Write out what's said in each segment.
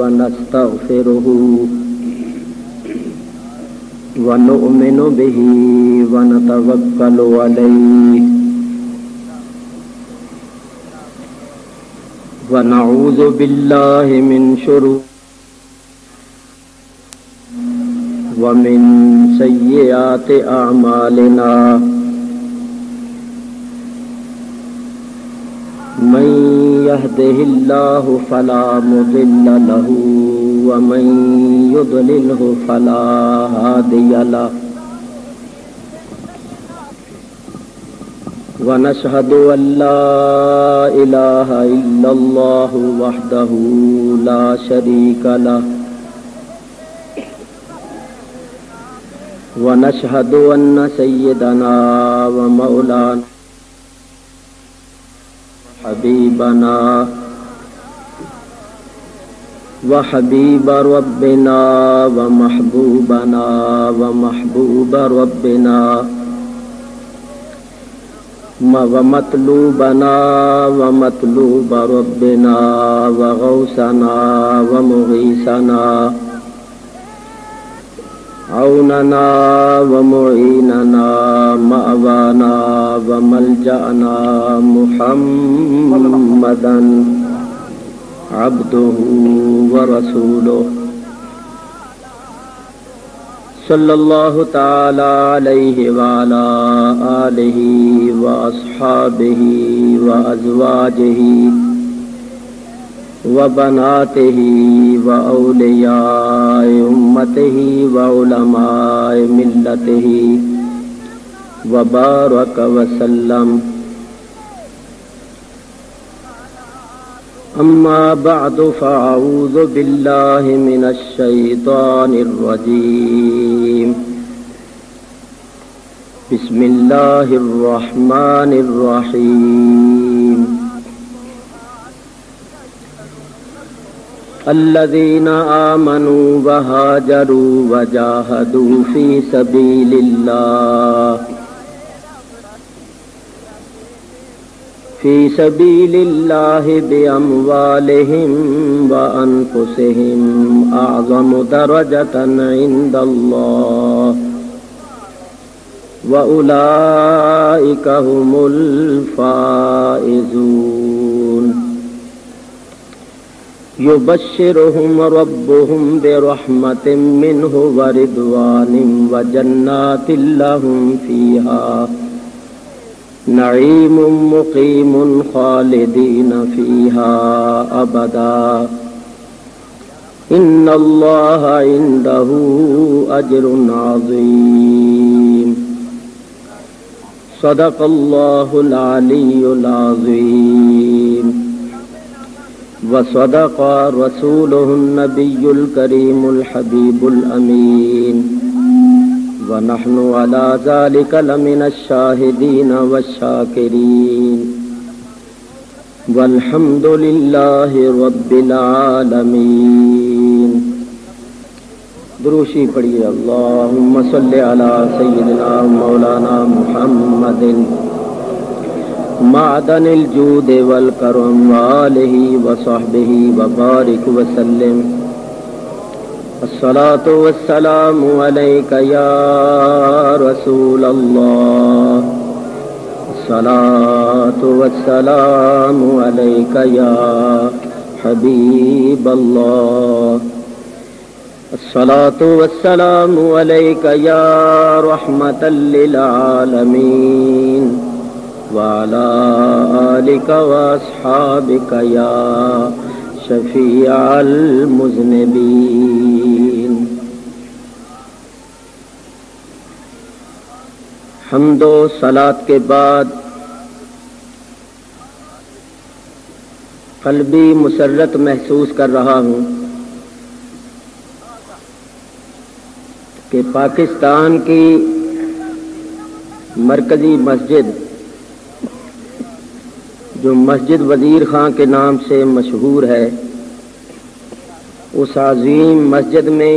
ونستغفره ونؤمن به ونتوكل عليه ونعوذ بالله من شرور ومن سيئات أعمالنا من يهده الله فلا مضل له ومن يضلله فلا هادي له ونشهد أن لا إله إلا الله وحده لا شريك له ونشهد أن سيدنا ومولانا حبيبنا وحبيب ربنا ومحبوبنا ومحبوب ربنا ومطلوبنا ومطلوب ربنا وغوثنا ومغيثنا عوننا ومعيننا مأوانا وملجأنا محمدا عبده ورسوله صلى الله تعالى عليه وعلى آله وأصحابه وأزواجه وبناته وأولياء أمته وعلماء ملته وبارك وسلم أما بعد فأعوذ بالله من الشيطان الرجيم بسم الله الرحمن الرحيم الذين آمنوا وهاجروا وجاهدوا في سبيل الله بأموالهم وأنفسهم أعظم درجة عند الله وأولئك هم الفائزون يبشرهم ربهم برحمة منه ورضوان وجنات لهم فيها نعيم مقيم خالدين فيها أبدا إن الله عنده أجر عظيم صدق الله العلي العظيم وصدق رسوله النبي الكريم الحبيب الأمين ونحن على ذلك لمن الشاهدين والشاكرين والحمد لله رب العالمين. دروشی پڑھیے اللہم صلی علی سیدنا مولانا محمد معدن الجود والکرم وآلہ وصحبہ وبارک وسلم. الصلاة والسلام علیک یا رسول اللہ، الصلاة والسلام علیک یا حبیب اللہ، الصلاة والسلام علیک یا رحمة للعالمین وعلى آلك وأصحابك يا شفيع المذنبين. حمد و صلاۃ کے بعد قلبی مسرت محسوس کر رہا ہوں کہ پاکستان کی مرکزی مسجد جو مسجد وزیر خان کے نام سے مشہور ہے، اس عظیم مسجد میں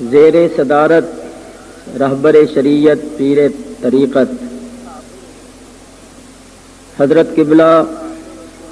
زیر صدارت رہبر شریعت پیر طریقت حضرت قبلہ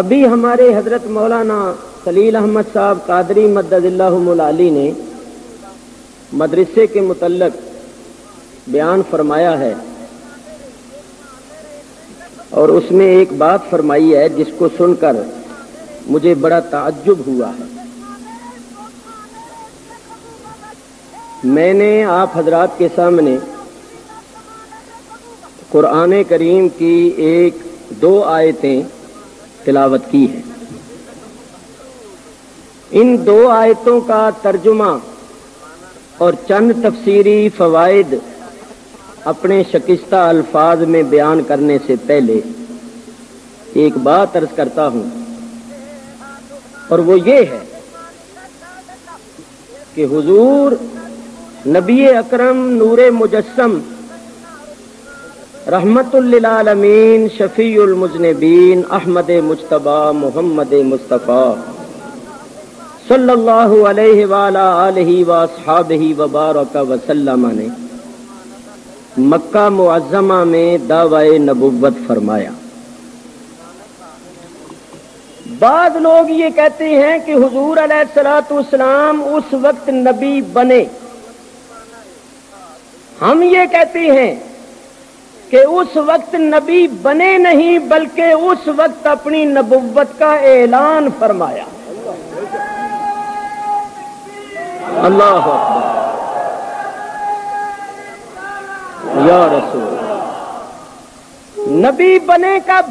ابھی ہمارے حضرت مولانا خلیل احمد صاحب قادری مدد اللہ العالی نے مدرسے کے متعلق بیان فرمایا ہے، اور اس میں ایک بات فرمائی ہے جس کو سن کر مجھے بڑا تعجب ہوا ہے۔ میں نے آپ حضرات کے سامنے قرآن کریم کی ایک دو آیتیں تلاوت کی ہیں۔ ان دو آیتوں کا ترجمہ اور چند تفسیری فوائد اپنے شکستہ الفاظ میں بیان کرنے سے پہلے ایک بات عرض کرتا ہوں، اور وہ یہ ہے کہ حضور نبی اکرم نور مجسم رحمت للعالمین شفیع المذنبین احمد مجتبی محمد مصطفیٰ صلی اللہ علیہ وآلہ آلہ واصحابہ وبارک وسلم نے مکہ معظمہ میں دعوی نبوت فرمایا۔ بعض لوگ یہ کہتے ہیں کہ حضور علیہ الصلوۃ والسلام اس وقت نبی بنے، ہم یہ کہتے ہیں کہ اس وقت نبی بنے نہیں بلکہ اس وقت اپنی نبوت کا اعلان فرمایا۔ اللہ اکبر یا رسول، نبی بنے کب؟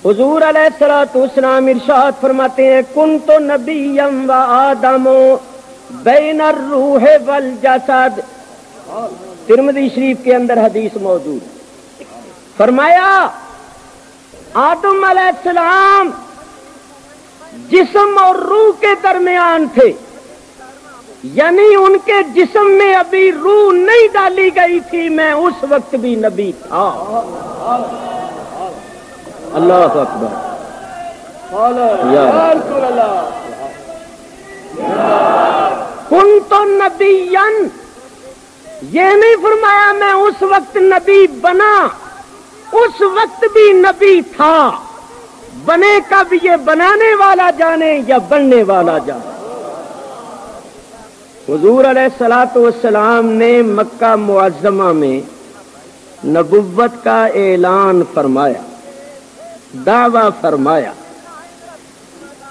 حضور علیہ الصلوۃ والسلام ارشاد فرماتے ہیں کنت نبیا و آدم بین الروح والجسد، ترمذی شریف کے اندر حدیث موجود۔ فرمایا آدم علیہ السلام جسم اور روح کے درمیان تھے، یعنی ان کے جسم میں ابھی روح نہیں ڈالی گئی تھی، میں اس وقت بھی نبی تھا۔ اللہ اکبر کنت نبیا، یہ نہیں فرمایا میں اس وقت نبی بنا، اس وقت بھی نبی تھا۔ بنے کب یہ بنانے والا جانے یا بننے والا جانے۔ حضور علیہ الصلوۃ والسلام نے مکہ معظمہ میں نبوت کا اعلان فرمایا، دعویٰ فرمایا،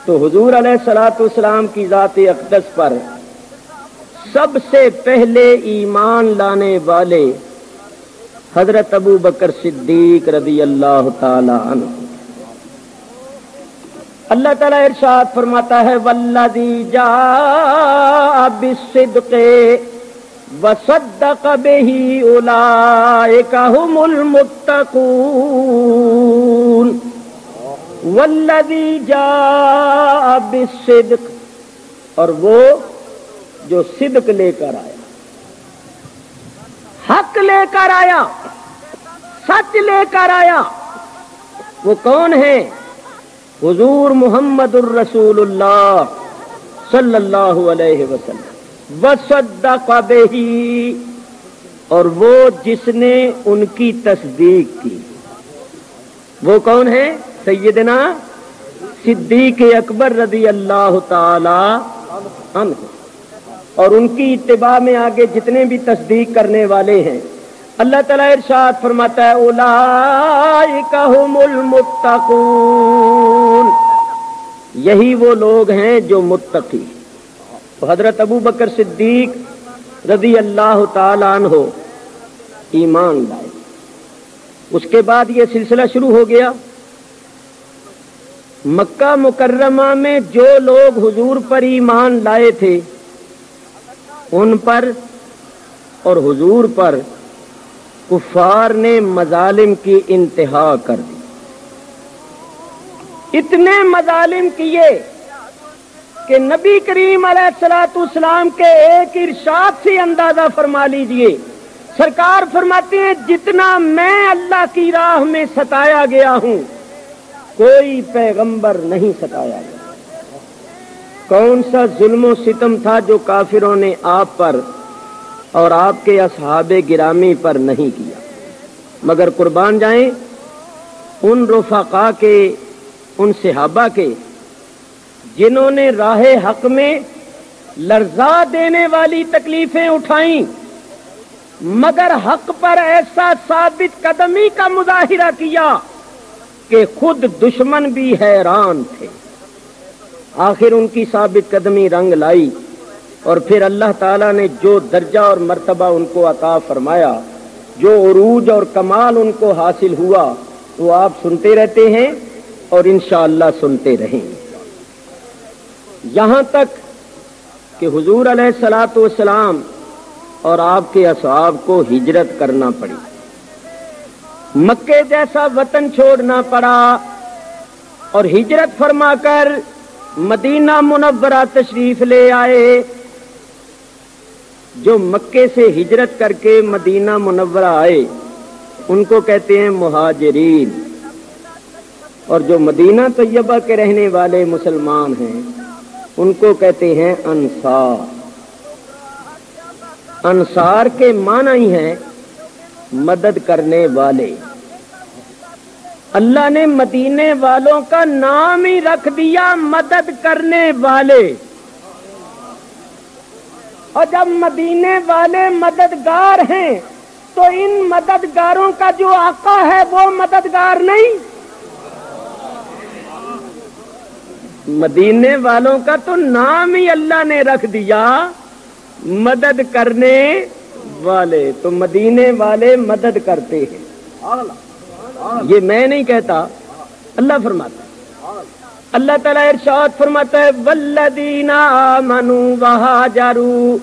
تو حضور علیہ الصلوۃ والسلام کی ذات اقدس پر سب سے پہلے ایمان لانے والے حضرت ابو بکر صدیق رضی اللہ تعالی عنہ۔ اللہ تعالیٰ ارشاد فرماتا ہے والذی جاء بالصدق وصدق بہ اولئک ھم المتقون۔ والذی جاء بالصدق، اور وہ جو صدق لے کر آیا، حق لے کر آیا، سچ لے کر آیا، وہ کون ہے؟ حضور محمد الرسول اللہ صلی اللہ علیہ وسلم۔ وصدق بہ، اور وہ جس نے ان کی تصدیق کی، وہ کون ہے؟ سیدنا صدیق اکبر رضی اللہ تعالی عنہ، اور ان کی اتباع میں آگے جتنے بھی تصدیق کرنے والے ہیں، اللہ تعالیٰ ارشاد فرماتا ہے اولئک ھم المتقون، یہی وہ لوگ ہیں جو متقی۔ تو حضرت ابو بکر صدیق رضی اللہ تعالی عنہ ایمان لائے۔ اس کے بعد یہ سلسلہ شروع ہو گیا۔ مکہ مکرمہ میں جو لوگ حضور پر ایمان لائے تھے ان پر اور حضور پر کفار نے مظالم کی انتہا کر دی، اتنے مظالم کیے کہ نبی کریم علیہ الصلوۃ والسلام کے ایک ارشاد سے اندازہ فرما لیجئے، سرکار فرماتے ہیں جتنا میں اللہ کی راہ میں ستایا گیا ہوں کوئی پیغمبر نہیں ستایا گیا۔ کون سا ظلم و ستم تھا جو کافروں نے آپ پر اور آپ کے اصحاب گرامی پر نہیں کیا؟ مگر قربان جائیں ان رفقا کے ان صحابہ کے جنہوں نے راہ حق میں لرزا دینے والی تکلیفیں اٹھائیں، مگر حق پر ایسا ثابت قدمی کا مظاہرہ کیا کہ خود دشمن بھی حیران تھے۔ آخر ان کی ثابت قدمی رنگ لائی، اور پھر اللہ تعالیٰ نے جو درجہ اور مرتبہ ان کو عطا فرمایا، جو عروج اور کمال ان کو حاصل ہوا، وہ آپ سنتے رہتے ہیں اور انشاءاللہ سنتے رہیں، یہاں تک کہ حضور علیہ الصلوۃ والسلام اور آپ کے اصحاب کو ہجرت کرنا پڑی، مکے جیسا وطن چھوڑنا پڑا، اور ہجرت فرما کر مدینہ منورہ تشریف لے آئے۔ جو مکے سے ہجرت کر کے مدینہ منورہ آئے ان کو کہتے ہیں مہاجرین، اور جو مدینہ طیبہ کے رہنے والے مسلمان ہیں ان کو کہتے ہیں انصار۔ انصار کے معنی ہی ہیں مدد کرنے والے۔ اللہ نے مدینے والوں کا نام ہی رکھ دیا مدد کرنے والے، اور جب مدینے والے مددگار ہیں تو ان مددگاروں کا جو آقا ہے وہ مددگار نہیں؟ مدینے والوں کا تو نام ہی اللہ نے رکھ دیا مدد کرنے والے، تو مدینے والے مدد کرتے ہیں۔ یہ میں نہیں کہتا، اللہ فرماتا ہے۔ اللہ تعالیٰ ارشاد فرماتا ہے والذین آمنوا وہاجروا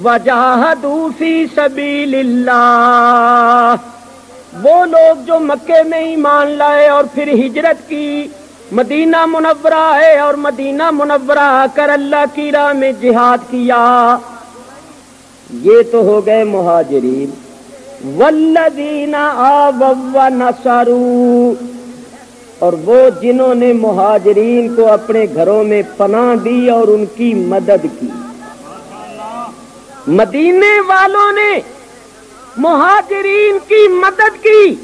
وجاہدوا فی سبیل اللہ، وہ لوگ جو مکے میں ایمان لائے اور پھر ہجرت کی، مدینہ منورہ آئے اور مدینہ منورہ آ کر اللہ کی راہ میں جہاد کیا، یہ تو ہو گئے مہاجرین۔ والذین آووا ونصروا، اور وہ جنہوں نے مہاجرین کو اپنے گھروں میں پناہ دی اور ان کی مدد کی۔ مدینے والوں نے مہاجرین کی مدد کی،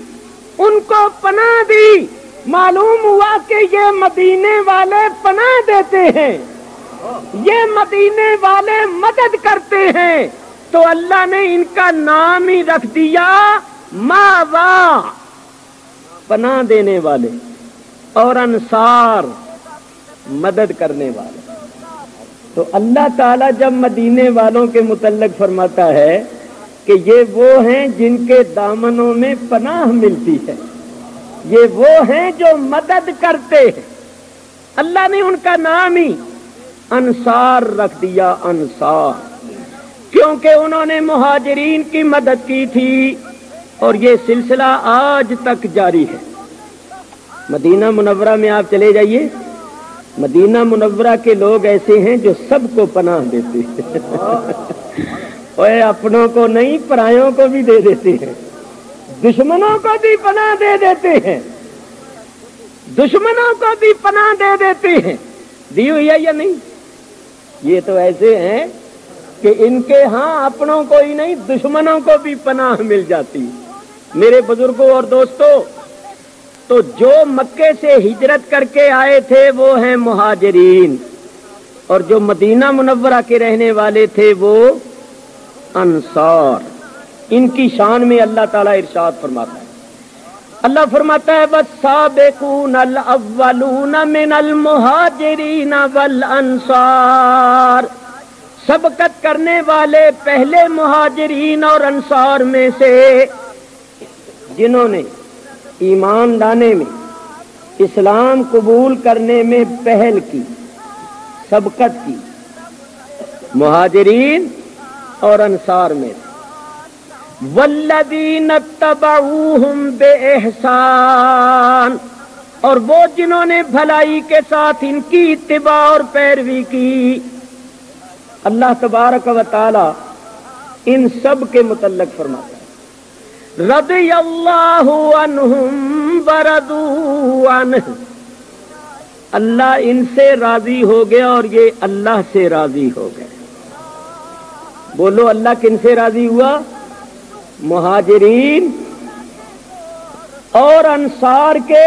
ان کو پناہ دی، معلوم ہوا کہ یہ مدینے والے پناہ دیتے ہیں، یہ مدینے والے مدد کرتے ہیں، تو اللہ نے ان کا نام ہی رکھ دیا ماوا، پناہ دینے والے، اور انصار مدد کرنے والے۔ تو اللہ تعالیٰ جب مدینے والوں کے متعلق فرماتا ہے کہ یہ وہ ہیں جن کے دامنوں میں پناہ ملتی ہے، یہ وہ ہیں جو مدد کرتے ہیں، اللہ نے ان کا نام ہی انصار رکھ دیا، انصار، کیونکہ انہوں نے مہاجرین کی مدد کی تھی، اور یہ سلسلہ آج تک جاری ہے۔ مدینہ منورہ میں آپ چلے جائیے، مدینہ منورہ کے لوگ ایسے ہیں جو سب کو پناہ دیتے ہیں، اوے اپنوں کو نہیں پرایوں کو بھی دے دیتے ہیں، دشمنوں کو بھی پناہ دے دیتے ہیں، دشمنوں کو بھی پناہ دے دیتے ہیں۔ دی ہوئی ہے یا نہیں؟ یہ تو ایسے ہیں کہ ان کے ہاں اپنوں کو ہی نہیں دشمنوں کو بھی پناہ مل جاتی۔ میرے بزرگوں اور دوستوں، تو جو مکے سے ہجرت کر کے آئے تھے وہ ہیں مہاجرین، اور جو مدینہ منورہ کے رہنے والے تھے وہ انصار۔ ان کی شان میں اللہ تعالیٰ ارشاد فرماتا ہے، اللہ فرماتا ہے والسابقون الاولون من المہاجرین والانصار، سبقت کرنے والے پہلے مہاجرین اور انصار میں سے جنہوں نے ایمان لانے میں، اسلام قبول کرنے میں پہل کی، سبقت کی، مہاجرین اور انصار میں۔ والذین اتبعوہم بإحسان، اور وہ جنہوں نے بھلائی کے ساتھ ان کی اتباع اور پیروی کی۔ اللہ تبارک و تعالی ان سب کے متعلق فرماتا ہے رضی اللہ عنہم ورضوا عنہ، اللہ ان سے راضی ہو گیا اور یہ اللہ سے راضی ہو گئے۔ بولو اللہ کن سے راضی ہوا؟ مہاجرین اور انصار کے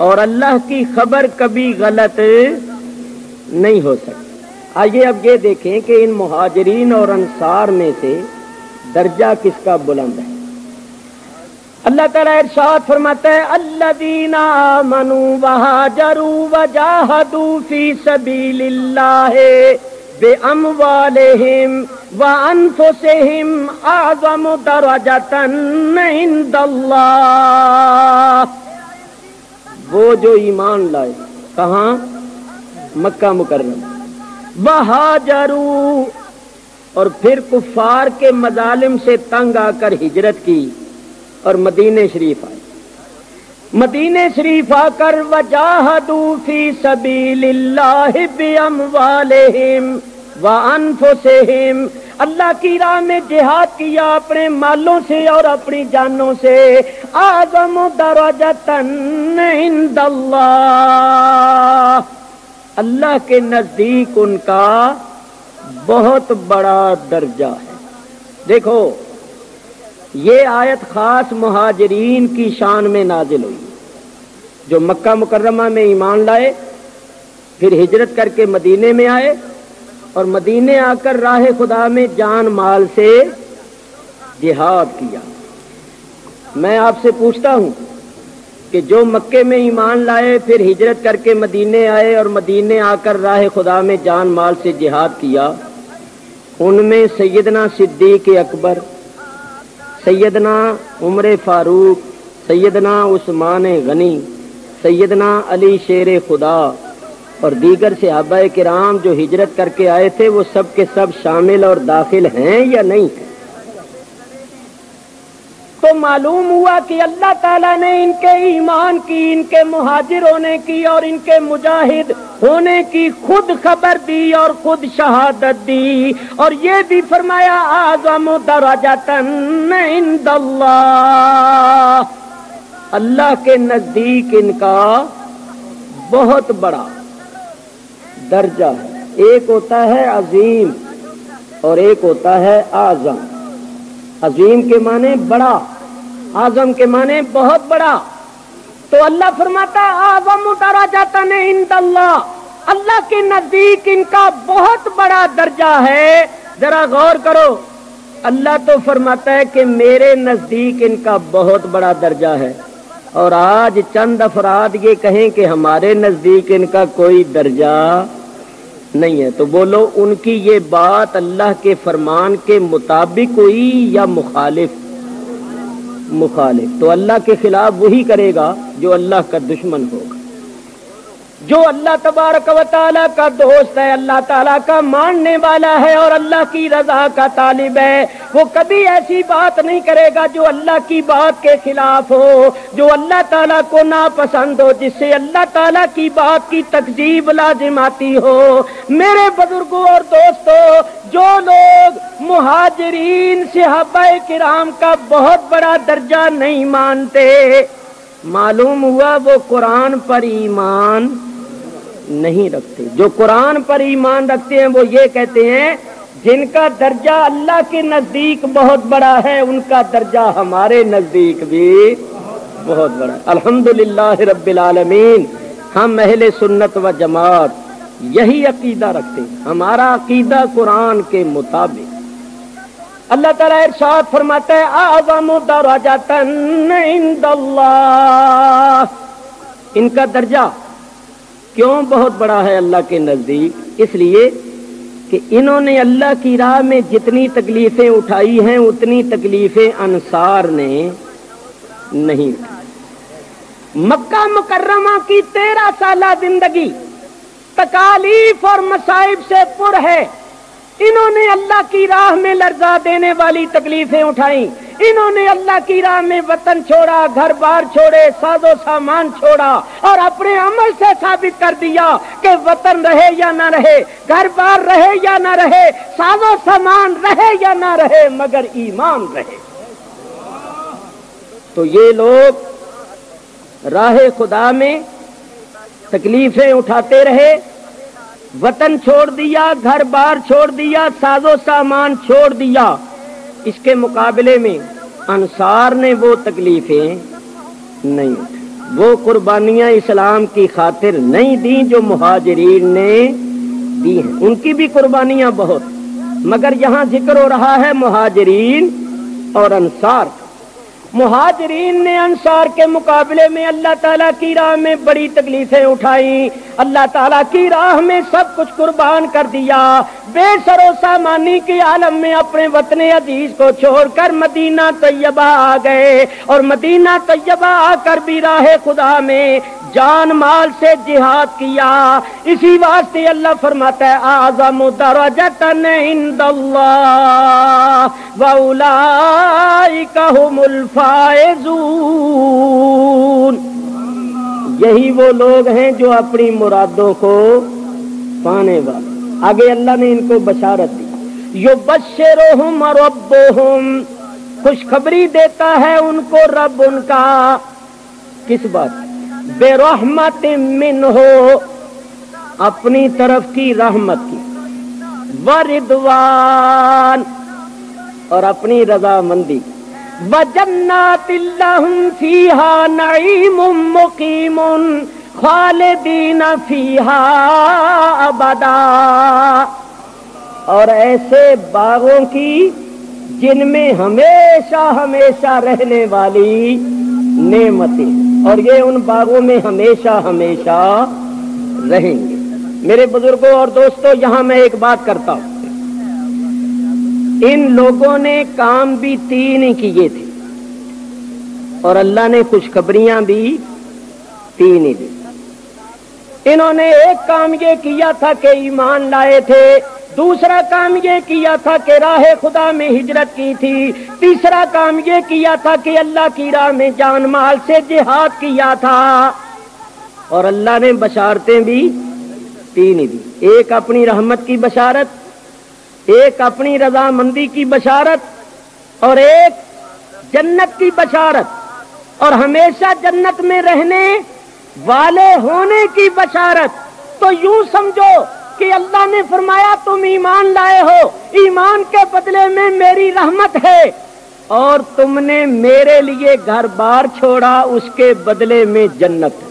اور اللہ کی خبر کبھی غلط نہیں ہو سکتی۔ آئیے اب یہ دیکھیں کہ ان مہاجرین اور انصار میں سے درجہ کس کا بلند ہے۔ اللہ تعالیٰ ارشاد فرماتا ہے الذین آمنوا وہاجروا وجاہدوا فی سبیل اللہ باموالہم وانفسہم اعظم درجۃ عند اللہ۔ وہ جو ایمان لائے کہاں؟ مکہ مکرمہ، وہاجروا اور پھر کفار کے مظالم سے تنگ آ کر ہجرت کی اور مدینہ شریف آئے، مدینہ شریف آ کر وجاہدوا فی سبیل اللہ باموالہم وانفسہم، اللہ کی راہ میں جہاد کیا اپنے مالوں سے اور اپنی جانوں سے، اعظم درجۃ عند اللہ، اللہ کے نزدیک ان کا بہت بڑا درجہ ہے۔ دیکھو یہ آیت خاص مہاجرین کی شان میں نازل ہوئی، جو مکہ مکرمہ میں ایمان لائے، پھر ہجرت کر کے مدینے میں آئے اور مدینے آ کر راہ خدا میں جان مال سے جہاد کیا۔ میں آپ سے پوچھتا ہوں کہ جو مکے میں ایمان لائے پھر ہجرت کر کے مدینے آئے اور مدینے آ کر راہ خدا میں جان مال سے جہاد کیا، ان میں سیدنا صدیق اکبر، سیدنا عمر فاروق، سیدنا عثمان غنی، سیدنا علی شیر خدا اور دیگر صحابہ کرام جو ہجرت کر کے آئے تھے، وہ سب کے سب شامل اور داخل ہیں یا نہیں ہیں؟ تو معلوم ہوا کہ اللہ تعالیٰ نے ان کے ایمان کی، ان کے مہاجر ہونے کی اور ان کے مجاہد ہونے کی خود خبر دی اور خود شہادت دی، اور یہ بھی فرمایا اعظم درجۃ عند اللہ، اللہ کے نزدیک ان کا بہت بڑا درجہ ہے۔ ایک ہوتا ہے عظیم اور ایک ہوتا ہے اعظم۔ عظیم کے معنی بڑا، اعظم کے معنی بہت بڑا۔ تو اللہ فرماتا اعظم درجۃ عند اللہ، اللہ کے نزدیک ان کا بہت بڑا درجہ ہے۔ ذرا غور کرو، اللہ تو فرماتا ہے کہ میرے نزدیک ان کا بہت بڑا درجہ ہے، اور آج چند افراد یہ کہیں کہ ہمارے نزدیک ان کا کوئی درجہ نہیں ہے، تو بولو ان کی یہ بات اللہ کے فرمان کے مطابق ہوئی یا مخالف؟ مخالف۔ تو اللہ کے خلاف وہی کرے گا جو اللہ کا دشمن ہوگا۔ جو اللہ تبارک و تعالیٰ کا دوست ہے، اللہ تعالیٰ کا ماننے والا ہے اور اللہ کی رضا کا طالب ہے، وہ کبھی ایسی بات نہیں کرے گا جو اللہ کی بات کے خلاف ہو، جو اللہ تعالیٰ کو ناپسند ہو، جس سے اللہ تعالیٰ کی بات کی تکذیب لازم آتی ہو۔ میرے بزرگوں اور دوستوں، جو لوگ مہاجرین صحابہ کرام کا بہت بڑا درجہ نہیں مانتے، معلوم ہوا وہ قرآن پر ایمان نہیں رکھتے۔ جو قرآن پر ایمان رکھتے ہیں وہ یہ کہتے ہیں جن کا درجہ اللہ کے نزدیک بہت بڑا ہے، ان کا درجہ ہمارے نزدیک بھی بہت بڑا ہے۔ الحمدللہ رب العالمین، ہم اہل سنت و جماعت یہی عقیدہ رکھتے ہیں، ہمارا عقیدہ قرآن کے مطابق۔ اللہ تعالیٰ ارشاد فرماتا ہے اعظم درجۃ عند اللہ، ان کا درجہ کیوں بہت بڑا ہے اللہ کے نزدیک؟ اس لیے کہ انہوں نے اللہ کی راہ میں جتنی تکلیفیں اٹھائی ہیں اتنی تکلیفیں انصار نے نہیں اٹھائی۔ مکہ مکرمہ کی 13 سالہ زندگی تکالیف اور مصائب سے پر ہے، انہوں نے اللہ کی راہ میں لرزا دینے والی تکلیفیں اٹھائیں، انہوں نے اللہ کی راہ میں وطن چھوڑا، گھر بار چھوڑے، ساز و سامان چھوڑا، اور اپنے عمل سے ثابت کر دیا کہ وطن رہے یا نہ رہے، گھر بار رہے یا نہ رہے، ساز و سامان رہے یا نہ رہے، مگر ایمان رہے۔ تو یہ لوگ راہ خدا میں تکلیفیں اٹھاتے رہے، وطن چھوڑ دیا، گھر بار چھوڑ دیا، ساز و سامان چھوڑ دیا۔ اس کے مقابلے میں انصار نے وہ تکلیفیں نہیں اٹھائی۔ وہ قربانیاں اسلام کی خاطر نہیں دی جو مہاجرین نے دی ہیں، ان کی بھی قربانیاں بہت، مگر یہاں ذکر ہو رہا ہے مہاجرین اور انصار۔ مہاجرین نے انصار کے مقابلے میں اللہ تعالیٰ کی راہ میں بڑی تکلیفیں اٹھائیں، اللہ تعالیٰ کی راہ میں سب کچھ قربان کر دیا، بے سر و سامانی کے عالم میں اپنے وطن عزیز کو چھوڑ کر مدینہ طیبہ آ گئے، اور مدینہ طیبہ آ کر بھی راہ خدا میں جان مال سے جہاد کیا۔ اسی واسطے اللہ فرماتا ہے اعظم درجۃ عند اللہ واولئک ھم الفائزون، یہی وہ لوگ ہیں جو اپنی مرادوں کو پانے والے۔ آگے اللہ نے ان کو بشارت دی، یبشرہم ربہم، خوشخبری دیتا ہے ان کو رب ان کا، کس بات؟ برحمت منہ، اپنی طرف کی رحمت کی، ورضوان، اور اپنی رضامندی، وجنات لہم فیہا نعیم مقیم خالدین فیہا ابدا، اور ایسے باغوں کی جن میں ہمیشہ ہمیشہ رہنے والی نعمتیں، اور یہ ان باغوں میں ہمیشہ ہمیشہ رہیں گے۔ میرے بزرگوں اور دوستوں، یہاں میں ایک بات کرتا ہوں، ان لوگوں نے کام بھی تین ہی کیے تھے اور اللہ نے خوشخبریاں بھی تین ہی دی۔ انہوں نے ایک کام یہ کیا تھا کہ ایمان لائے تھے، دوسرا کام یہ کیا تھا کہ راہ خدا میں ہجرت کی تھی، تیسرا کام یہ کیا تھا کہ اللہ کی راہ میں جان مال سے جہاد کیا تھا، اور اللہ نے بشارتیں بھی تین ہی دی، ایک اپنی رحمت کی بشارت، ایک اپنی رضامندی کی بشارت، اور ایک جنت کی بشارت، اور ہمیشہ جنت میں رہنے والے ہونے کی بشارت۔ تو یوں سمجھو کہ اللہ نے فرمایا تم ایمان لائے ہو، ایمان کے بدلے میں میری رحمت ہے، اور تم نے میرے لیے گھر بار چھوڑا، اس کے بدلے میں جنت ہے،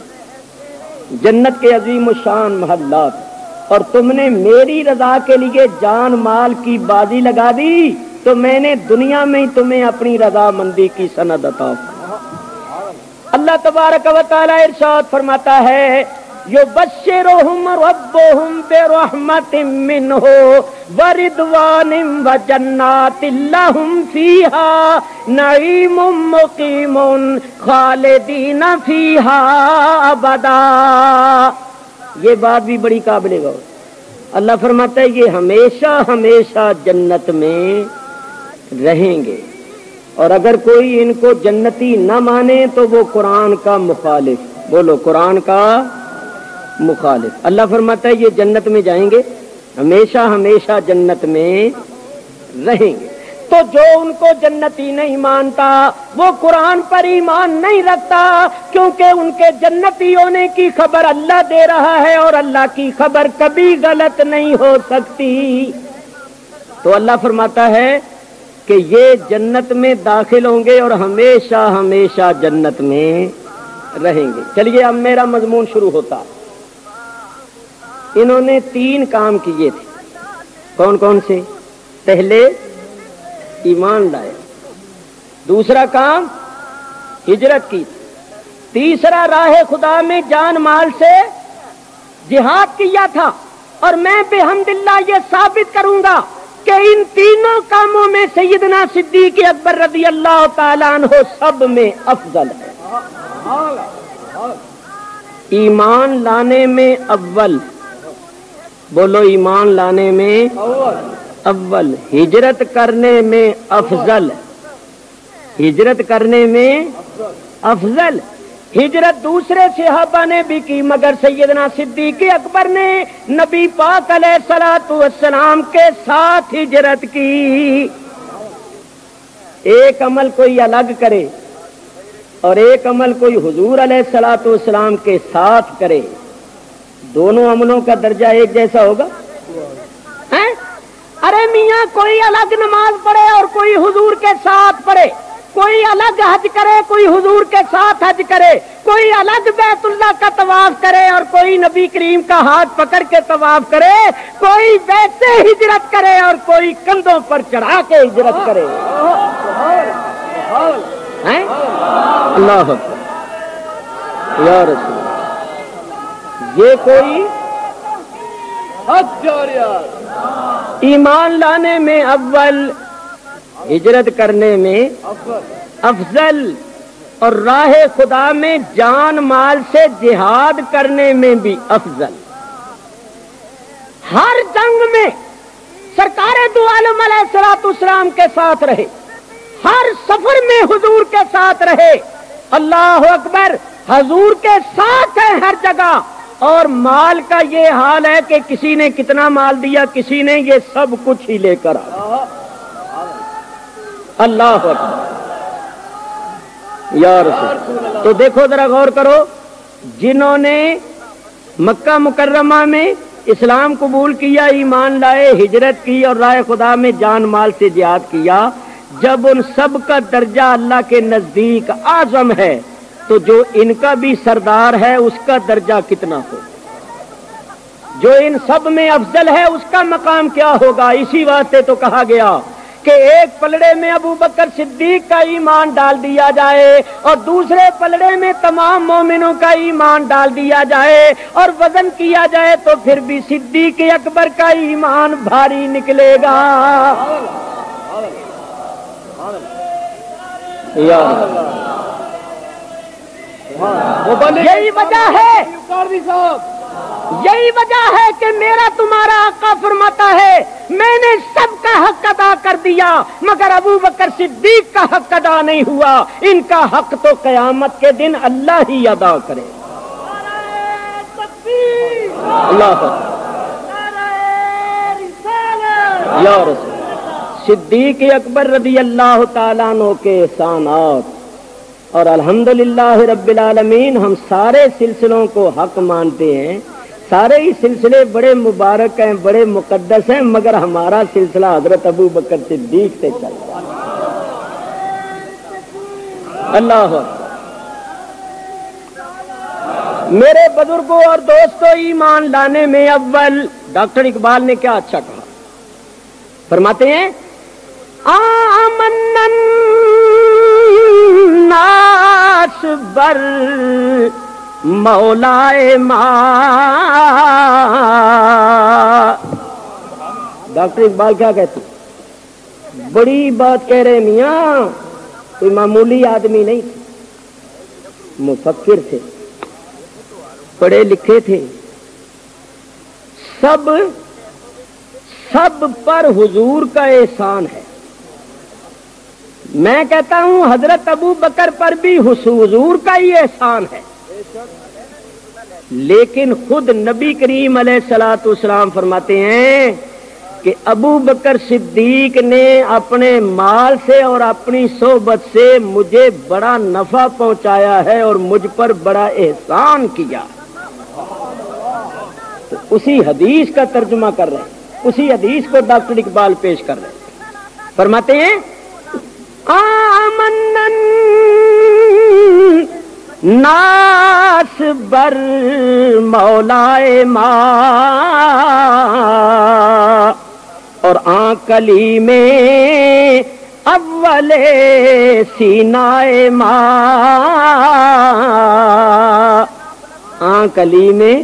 جنت کے عظیم الشان محلات، اور تم نے میری رضا کے لیے جان مال کی بازی لگا دی، تو میں نے دنیا میں ہی تمہیں اپنی رضا مندی کی سند عطا کی۔ اللہ تبارک و تعالی ارشاد فرماتا ہے، یبشرہم ربہم برحمت منہ ورضوان وجنات لہم فیہا نعیم مقیم خالدین فیہا ابدا۔ یہ بات بھی بڑی قابل غور، اللہ فرماتا ہے یہ ہمیشہ ہمیشہ جنت میں رہیں گے، اور اگر کوئی ان کو جنتی نہ مانے تو وہ قرآن کا مخالف، بولو قرآن کا مخالف۔ اللہ فرماتا ہے یہ جنت میں جائیں گے، ہمیشہ ہمیشہ جنت میں رہیں گے۔ تو جو ان کو جنتی نہیں مانتا وہ قرآن پر ایمان نہیں رکھتا، کیونکہ ان کے جنتی ہونے کی خبر اللہ دے رہا ہے، اور اللہ کی خبر کبھی غلط نہیں ہو سکتی۔ تو اللہ فرماتا ہے کہ یہ جنت میں داخل ہوں گے اور ہمیشہ ہمیشہ جنت میں رہیں گے۔ چلیے اب میرا مضمون شروع ہوتا۔ انہوں نے تین کام کیے تھے، کون کون سے؟ پہلے ایمان لائے، دوسرا کام ہجرت کی، تیسرا راہ خدا میں جان مال سے جہاد کیا تھا، اور میں بحمداللہ یہ ثابت کروں گا کہ ان تینوں کاموں میں سیدنا صدیق اکبر رضی اللہ تعالیٰ عنہ سب میں افضل ہے۔ ایمان لانے میں اول، بولو ایمان لانے میں اول، ہجرت کرنے میں افضل، ہجرت کرنے میں افضل۔ ہجرت دوسرے صحابہ نے بھی کی، مگر سیدنا صدیق اکبر نے نبی پاک علیہ الصلوۃ والسلام کے ساتھ ہجرت کی۔ ایک عمل کوئی الگ کرے اور ایک عمل کوئی حضور علیہ الصلوۃ والسلام کے ساتھ کرے، دونوں عملوں کا درجہ ایک جیسا ہوگا؟ ارے میاں کوئی الگ نماز پڑھے اور کوئی حضور کے ساتھ پڑھے، کوئی الگ حج کرے کوئی حضور کے ساتھ حج کرے، کوئی الگ بیت اللہ کا طواف کرے اور کوئی نبی کریم کا ہاتھ پکڑ کے طواف کرے، کوئی ویسے ہجرت کرے اور کوئی کندھوں پر چڑھا کے ہجرت کرے. اللہ اکبر یا رسول اللہ. یہ کوئی ایمان لانے میں اول، ہجرت کرنے میں افضل، اور راہ خدا میں جان مال سے جہاد کرنے میں بھی افضل. ہر جنگ میں سرکار دو عالم علیہ الصلوۃ والسلام کے ساتھ رہے، ہر سفر میں حضور کے ساتھ رہے. اللہ اکبر، حضور کے ساتھ ہے ہر جگہ. اور مال کا یہ حال ہے کہ کسی نے کتنا مال دیا، کسی نے یہ سب کچھ ہی لے کر آیا. اللہ اکبر یا رسول. تو دیکھو ذرا غور کرو، جنہوں نے مکہ مکرمہ میں اسلام قبول کیا، ایمان لائے، ہجرت کی اور راہ خدا میں جان مال سے جہاد کیا، جب ان سب کا درجہ اللہ کے نزدیک اعظم ہے تو جو ان کا بھی سردار ہے اس کا درجہ کتنا ہو، جو ان سب میں افضل ہے اس کا مقام کیا ہوگا. اسی واسطے تو کہا گیا کہ ایک پلڑے میں ابو بکر صدیق کا ایمان ڈال دیا جائے اور دوسرے پلڑے میں تمام مومنوں کا ایمان ڈال دیا جائے اور وزن کیا جائے تو پھر بھی صدیق اکبر کا ایمان بھاری نکلے گا. یہی وجہ ہے کہ میرا تمہارا آقا فرماتا ہے میں نے سب کا حق ادا کر دیا مگر ابو بکر صدیق کا حق ادا نہیں ہوا. ان کا حق تو قیامت کے دن اللہ ہی ادا کرے. اللہ یا رسول. صدیق اکبر رضی اللہ تعالیٰ عنہ کے احسانات، اور الحمدللہ رب العالمین ہم سارے سلسلوں کو حق مانتے ہیں، سارے ہی سلسلے بڑے مبارک ہیں، بڑے مقدس ہیں، مگر ہمارا سلسلہ حضرت ابو بکر صدیق سے چل رہا ہے. اللہ میرے بزرگوں اور دوستوں، ایمان لانے میں اول ڈاکٹر اقبال نے کیا اچھا کہا، فرماتے ہیں آمن الناس بر مولائے ما. ڈاکٹر اقبال کیا کہتے ہیں؟ بڑی بات کہہ رہے میاں، کوئی معمولی آدمی نہیں تھے، مفکر تھے، پڑھے لکھے تھے. سب پر حضور کا احسان ہے. میں کہتا ہوں حضرت ابو بکر پر بھی حضور کا ہی احسان ہے، لیکن خود نبی کریم علیہ الصلوۃ والسلام فرماتے ہیں کہ ابو بکر صدیق نے اپنے مال سے اور اپنی صحبت سے مجھے بڑا نفع پہنچایا ہے اور مجھ پر بڑا احسان کیا. تو اسی حدیث کا ترجمہ کر رہے ہیں، اسی حدیث کو ڈاکٹر اقبال پیش کر رہے ہیں. فرماتے ہیں آمن الناس بر مولائے ما، اور آنکلی میں اول سینائے ما. آنکلی میں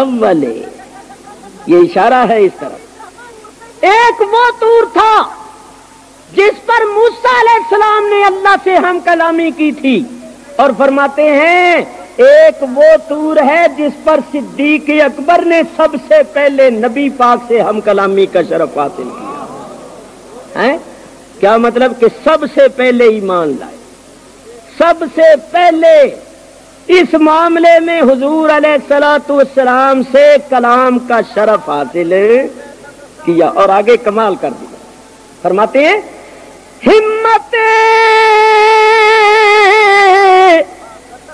اول، یہ اشارہ ہے اس طرف. ایک وہ طور تھا جس پر موسیٰ علیہ السلام نے اللہ سے ہم کلامی کی تھی، اور فرماتے ہیں ایک وہ طور ہے جس پر صدیق اکبر نے سب سے پہلے نبی پاک سے ہم کلامی کا شرف حاصل کیا ہے. کیا مطلب کہ سب سے پہلے ایمان لائے، سب سے پہلے اس معاملے میں حضور علیہ الصلوۃ والسلام سے کلام کا شرف حاصل کیا اور آگے کمال کر دیا. فرماتے ہیں ہمت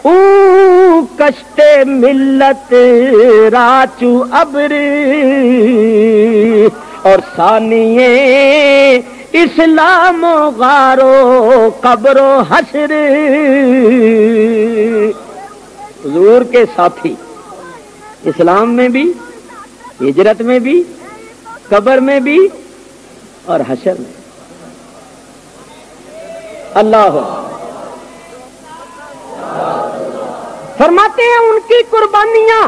او کشت ملت راچو ابر، اور ثانیے اسلام و غارو قبر و حشر. حضور کے ساتھی، اسلام میں بھی، ہجرت میں بھی، قبر میں بھی اور حشر میں۔ اللہ فرماتے ہیں ان کی قربانیاں،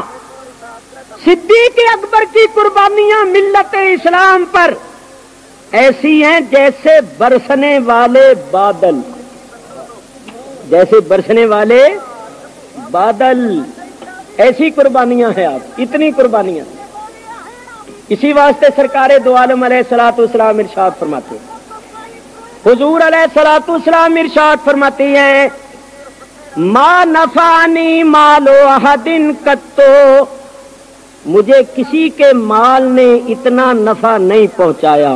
صدیق اکبر کی قربانیاں ملت اسلام پر ایسی ہیں جیسے برسنے والے بادل، جیسے برسنے والے بادل، ایسی قربانیاں ہیں آپ، اتنی قربانیاں۔ اسی واسطے سرکار دو عالم علیہ الصلوۃ والسلام ارشاد فرماتے ہیں، حضور علیہ الصلوۃ والسلام ارشاد فرماتے ہیں ما نفعنی مال احد قط، مجھے کسی کے مال نے اتنا نفع نہیں پہنچایا،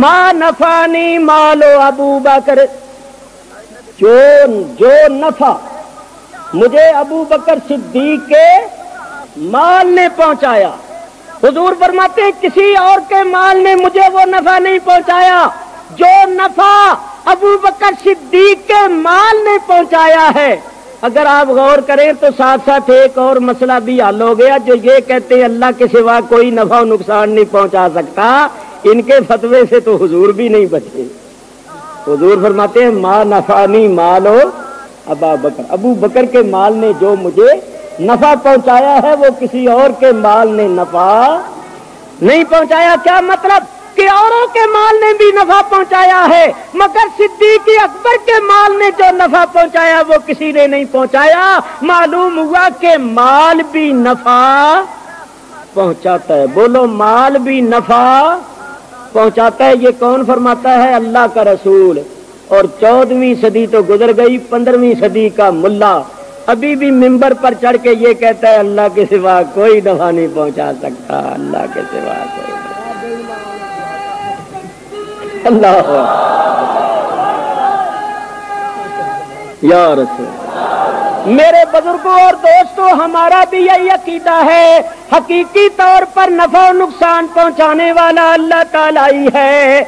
ما نفعنی مال ابو بکر، جو نفع مجھے ابو بکر صدیق کے مال نے پہنچایا، حضور فرماتے ہیں کسی اور کے مال نے مجھے وہ نفع نہیں پہنچایا جو نفع ابو بکر صدیق کے مال نے پہنچایا ہے۔ اگر آپ غور کریں تو ساتھ ساتھ ایک اور مسئلہ بھی حل ہو گیا، جو یہ کہتے ہیں اللہ کے سوا کوئی نفع و نقصان نہیں پہنچا سکتا، ان کے فتوے سے تو حضور بھی نہیں بچے۔ حضور فرماتے ہیں ما نفعنی مالو ابا بکر، ابو بکر کے مال نے جو مجھے نفع پہنچایا ہے وہ کسی اور کے مال نے نفع نہیں پہنچایا۔ کیا مطلب کہ اوروں کے مال نے بھی نفع پہنچایا ہے، مگر صدیق اکبر کے مال نے جو نفع پہنچایا وہ کسی نے نہیں پہنچایا۔ معلوم ہوا کہ مال بھی نفع پہنچاتا ہے، بولو مال بھی نفع پہنچاتا ہے۔ یہ کون فرماتا ہے؟ اللہ کا رسول۔ اور 14ویں صدی تو گزر گئی، 15ویں صدی کا ملا ابھی بھی ممبر پر چڑھ کے یہ کہتا ہے اللہ کے سوا کوئی نفع نہیں پہنچا سکتا، اللہ کے سوا کوئی اللہ یا رسول۔ میرے بزرگوں اور دوستوں، ہمارا بھی یہی عقیدہ ہے، حقیقی طور پر نفع و نقصان پہنچانے والا اللہ تعالیٰ ہی ہے،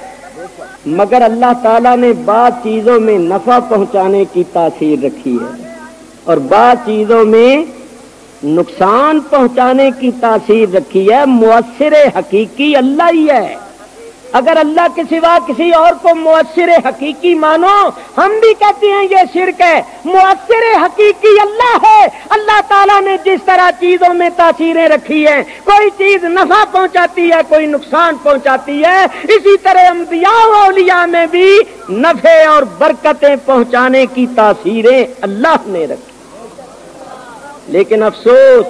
مگر اللہ تعالیٰ نے بعض چیزوں میں نفع پہنچانے کی تاثیر رکھی ہے اور بعض چیزوں میں نقصان پہنچانے کی تاثیر رکھی ہے۔ مؤثر حقیقی اللہ ہی ہے۔ اگر اللہ کے سوا کسی اور کو مؤثر حقیقی مانو، ہم بھی کہتے ہیں یہ شرک ہے۔ مؤثر حقیقی اللہ ہے۔ اللہ تعالیٰ نے جس طرح چیزوں میں تاثیریں رکھی ہیں، کوئی چیز نفع پہنچاتی ہے، کوئی نقصان پہنچاتی ہے، اسی طرح انبیاء و اولیاء میں بھی نفع اور برکتیں پہنچانے کی تاثیریں اللہ نے رکھی۔ لیکن افسوس،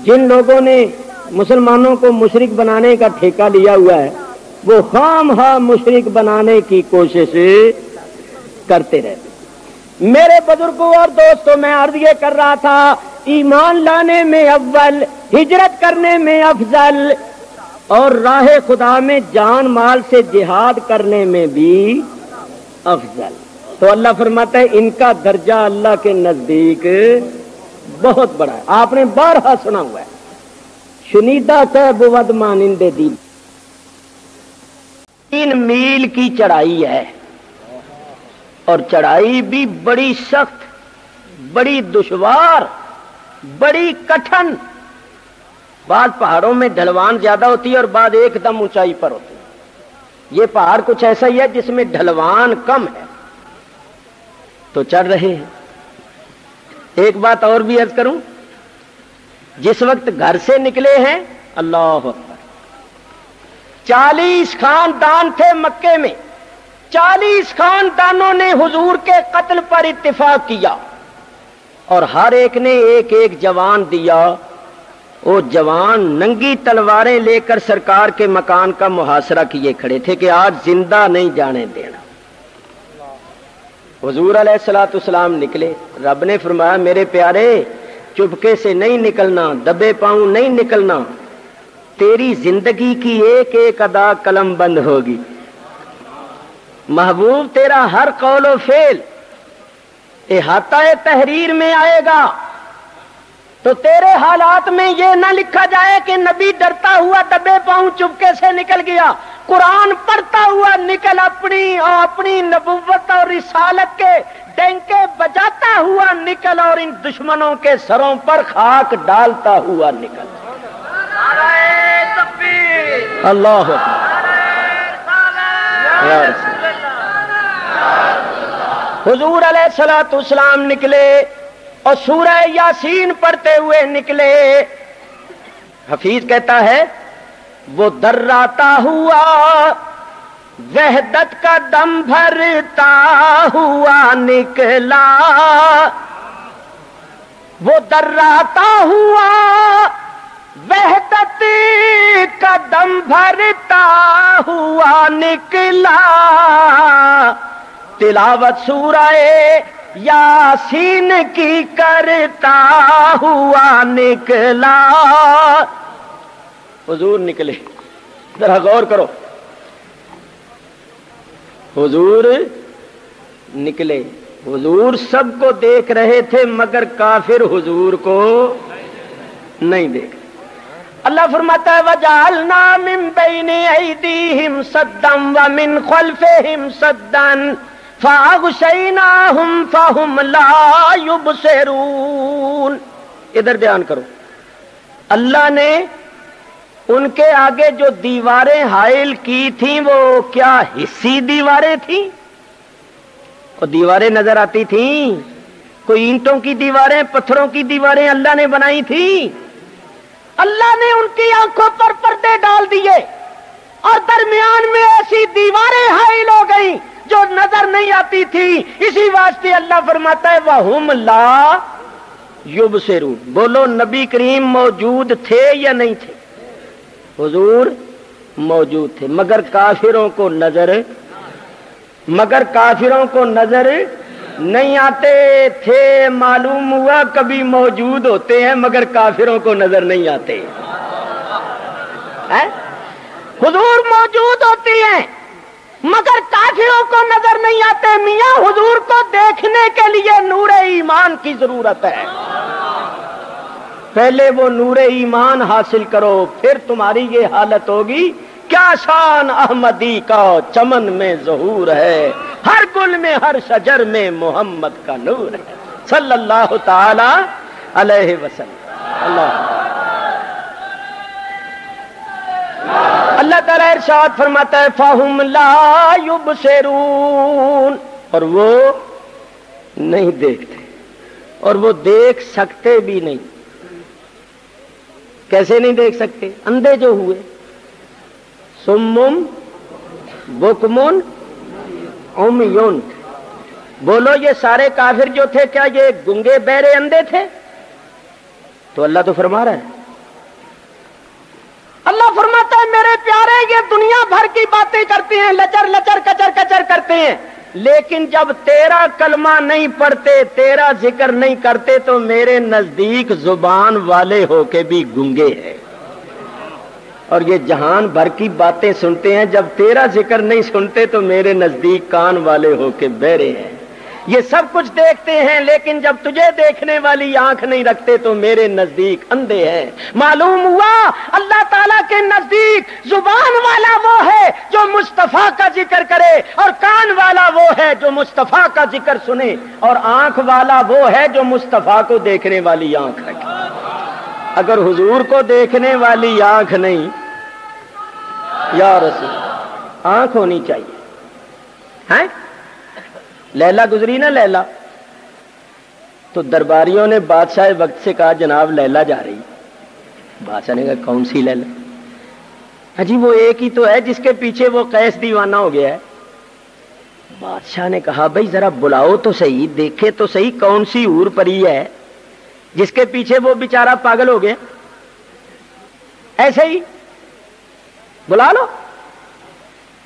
جن لوگوں نے مسلمانوں کو مشرک بنانے کا ٹھیکہ لیا ہوا ہے، وہ خواہ مشرک بنانے کی کوشش کرتے رہتے۔ میرے بزرگوں اور دوستوں، میں عرض یہ کر رہا تھا، ایمان لانے میں اول، ہجرت کرنے میں افضل، اور راہ خدا میں جان مال سے جہاد کرنے میں بھی افضل۔ تو اللہ فرماتا ہے ان کا درجہ اللہ کے نزدیک بہت بڑا ہے۔ آپ نے بارہا سنا ہوا ہے، شنیدہ سے بود مانند دین، 3 میل کی چڑھائی ہے، اور چڑھائی بھی بڑی سخت، بڑی دشوار، بڑی کٹھن۔ بعض پہاڑوں میں ڈھلوان زیادہ ہوتی ہے اور بعض ایک دم اونچائی پر ہوتی ہے۔ یہ پہاڑ کچھ ایسا ہی ہے جس میں ڈھلوان کم ہے، تو چڑھ رہے ہیں۔ ایک بات اور بھی عرض کروں، جس وقت گھر سے نکلے ہیں، اللہ اکبر، 40 خاندان تھے مکے میں، 40 خاندانوں نے حضور کے قتل پر اتفاق کیا، اور ہر ایک نے ایک ایک جوان دیا۔ وہ جوان ننگی تلواریں لے کر سرکار کے مکان کا محاصرہ کیے کھڑے تھے کہ آج زندہ نہیں جانے دینا۔ حضور علیہ الصلوۃ والسلام نکلے، رب نے فرمایا میرے پیارے چپکے سے نہیں نکلنا، دبے پاؤں نہیں نکلنا، تیری زندگی کی ایک ایک ادا قلم بند ہوگی۔ محبوب تیرا ہر قول و فعل احاطہ تحریر میں آئے گا، تو تیرے حالات میں یہ نہ لکھا جائے کہ نبی ڈرتا ہوا دبے پاؤں چپکے سے نکل گیا، قرآن پڑھتا ہوا نکل اپنی نبوت اور رسالت کے ڈنکے بجاتا ہوا نکل اور ان دشمنوں کے سروں پر خاک ڈالتا ہوا نکل. اللہ حضور علیہ الصلوۃ والسلام نکلے اور سورہ یاسین پڑھتے ہوئے نکلے. حفیظ کہتا ہے وہ دراتا ہوا وحدت کا دم بھرتا ہوا نکلا، وہ دراتا ہوا وحدت کا دم بھرتا ہوا نکلا، تلاوت سورہ یاسین کی کرتا ہوا نکلا. حضور نکلے، ذرا غور کرو، حضور نکلے. حضور سب کو دیکھ رہے تھے مگر کافر حضور کو نہیں دیکھ. اللہ فرماتا ہے وَجَعَلْنَا مِن بَيْنِ أَيْدِيهِمْ سَدًّا وَمِنْ خَلْفِهِمْ سَدًّا فَأَغْشَيْنَاهُمْ فَهُمْ لَا يُبْصِرُونَ. ادھر دھیان کرو، اللہ نے ان کے آگے جو دیواریں حائل کی تھیں وہ کیا حصی دیواریں تھیں؟ اور دیواریں نظر آتی تھیں؟ کوئی اینٹوں کی دیواریں پتھروں کی دیواریں اللہ نے بنائی تھیں؟ اللہ نے ان کی آنکھوں پر پردے ڈال دیے اور درمیان میں ایسی دیواریں حائل ہو گئیں جو نظر نہیں آتی تھی. اسی واسطے اللہ فرماتا ہے وَهُمْ لَا يُبْصِرُونَ. بولو نبی کریم موجود تھے یا نہیں تھے؟ حضور موجود تھے مگر کافروں کو نظر نہیں آتے تھے. معلوم ہوا کبھی موجود ہوتے ہیں مگر کافروں کو نظر نہیں آتے. حضور موجود ہوتی ہیں مگر کافروں کو نظر نہیں آتے. میاں حضور کو دیکھنے کے لیے نور ایمان کی ضرورت ہے. پہلے وہ نور ایمان حاصل کرو پھر تمہاری یہ حالت ہوگی. کیا شان احمدی کا چمن میں ظہور ہے، ہر گل میں ہر شجر میں محمد کا نور ہے صلی اللہ تعالی علیہ وسلم. اللہ تعالی ارشاد فرماتا ہے فَهُمْ لَا يُبْصِرُونَ. اور وہ نہیں دیکھتے اور وہ دیکھ سکتے بھی نہیں. کیسے نہیں دیکھ سکتے؟ اندھے جو ہوئے، سمم بکمن عمیون. بولو یہ سارے کافر جو تھے کیا یہ گنگے بہرے اندھے تھے؟ تو اللہ تو فرما رہا ہے، اللہ فرماتا ہے میرے پیارے یہ دنیا بھر کی باتیں کرتے ہیں، لچر لچر کچر کچر کرتے ہیں، لیکن جب تیرا کلمہ نہیں پڑھتے، تیرا ذکر نہیں کرتے تو میرے نزدیک زبان والے ہو کے بھی گنگے ہیں. اور یہ جہان بھر کی باتیں سنتے ہیں، جب تیرا ذکر نہیں سنتے تو میرے نزدیک کان والے ہو کے بہرے ہیں. یہ سب کچھ دیکھتے ہیں لیکن جب تجھے دیکھنے والی آنکھ نہیں رکھتے تو میرے نزدیک اندھے ہیں. معلوم ہوا اللہ تعالیٰ کے نزدیک زبان والا وہ ہے جو مصطفیٰ کا ذکر کرے اور کان والا وہ ہے جو مصطفیٰ کا ذکر سنے اور آنکھ والا وہ ہے جو مصطفیٰ کو دیکھنے والی آنکھ رکھے. اگر حضور کو دیکھنے والی آنکھ نہیں، یا رسول آنکھ ہونی چاہیے. ہیں لیلا گزری نا، لیلا تو درباریوں نے بادشاہ وقت سے کہا جناب لیلا جا رہی. بادشاہ نے کہا کون سی لیلا؟ جی وہ ایک ہی تو ہے جس کے پیچھے وہ قیس دیوانہ ہو گیا ہے. بادشاہ نے کہا بھائی ذرا بلاؤ تو صحیح، دیکھے تو صحیح کون سی حور پری ہے جس کے پیچھے وہ بیچارہ پاگل ہو گیا. ایسے ہی بلا لو.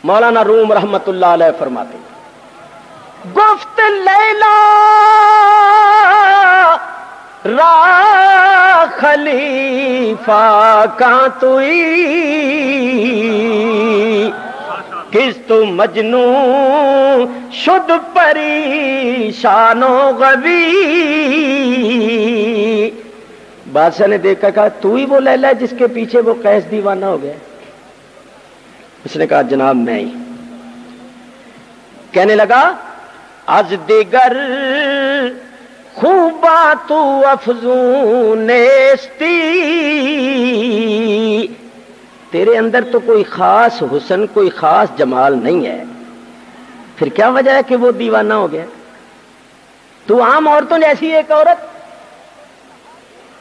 مولانا روم رحمت اللہ علیہ فرماتے ہیں گفت لیلا را خلیفہ کا توئی کس تو مجنو شد پریشان و غوی. بادشاہ نے دیکھا کہا تو ہی وہ لیلا ہے جس کے پیچھے وہ قیس دیوانہ ہو گیا. اس نے کہا جناب میں ہی. کہنے لگا از دیگر خوبا تو افزون نیستی، تیرے اندر تو کوئی خاص حسن کوئی خاص جمال نہیں ہے، پھر کیا وجہ ہے کہ وہ دیوانہ ہو گیا؟ تو عام عورتوں نے ایسی ایک عورت.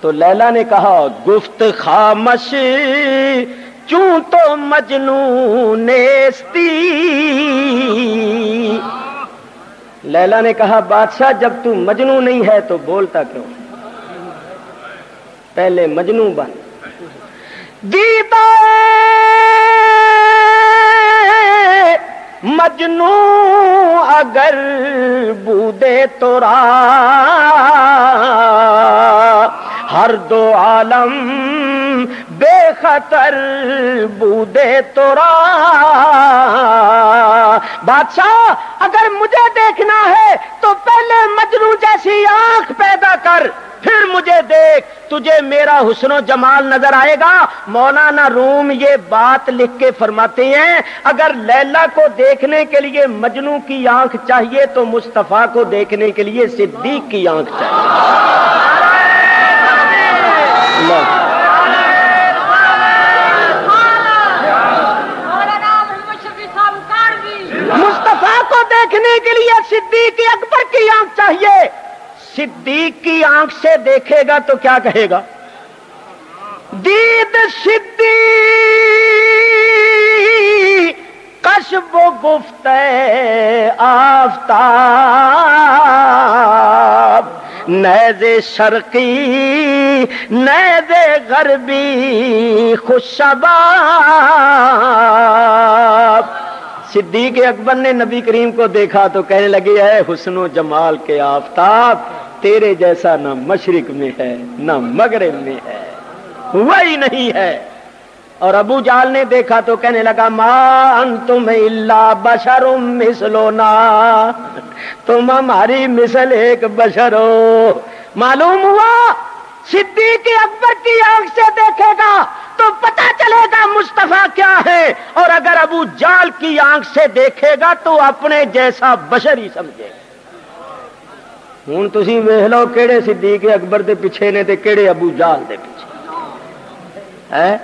تو لیلا نے کہا گفت خامش چوں تو مجنون نیستی. لیلا نے کہا بادشاہ جب تو مجنو نہیں ہے تو بولتا کیوں؟ پہلے مجنو بن. دیدہ مجنو اگر بودے تو را ہر دو عالم بے خطر بودے تو را. بادشاہ اگر مجھے دیکھنا ہے تو پہلے مجنو جیسی آنکھ پیدا کر، پھر مجھے دیکھ، تجھے میرا حسن و جمال نظر آئے گا. مولانا روم یہ بات لکھ کے فرماتے ہیں اگر لیلا کو دیکھنے کے لیے مجنو کی آنکھ چاہیے تو مصطفیٰ کو دیکھنے کے لیے صدیق کی آنکھ چاہیے. مصطفیٰ کو دیکھنے کے لیے صدیق اکبر کی آنکھ چاہیے. صدیق کی آنکھ سے دیکھے گا تو کیا کہے گا؟ دید صدیق کشف و گفت آفتاب نیز شرقی نیز غربی خوشباب. صدیق اکبر نے نبی کریم کو دیکھا تو کہنے لگے اے حسن و جمال کے آفتاب، تیرے جیسا نہ مشرق میں ہے نہ مغرب میں ہے، وہی نہیں ہے. اور ابو جہل نے دیکھا تو کہنے لگا ما انتم الا بشر مثلنا، تم ہماری مثل ایک بشر ہو. معلوم ہوا صدیق اکبر کی آنکھ سے دیکھے گا تو پتہ چلے گا مصطفیٰ کیا ہے، اور اگر ابو جہل کی آنکھ سے دیکھے گا تو اپنے جیسا بشر ہی سمجھے گا. ہوں تسی ویکھ لو کہڑے صدیق اکبر دے پیچھے نے تے کہڑے ابو جہل دے پیچھے ہے.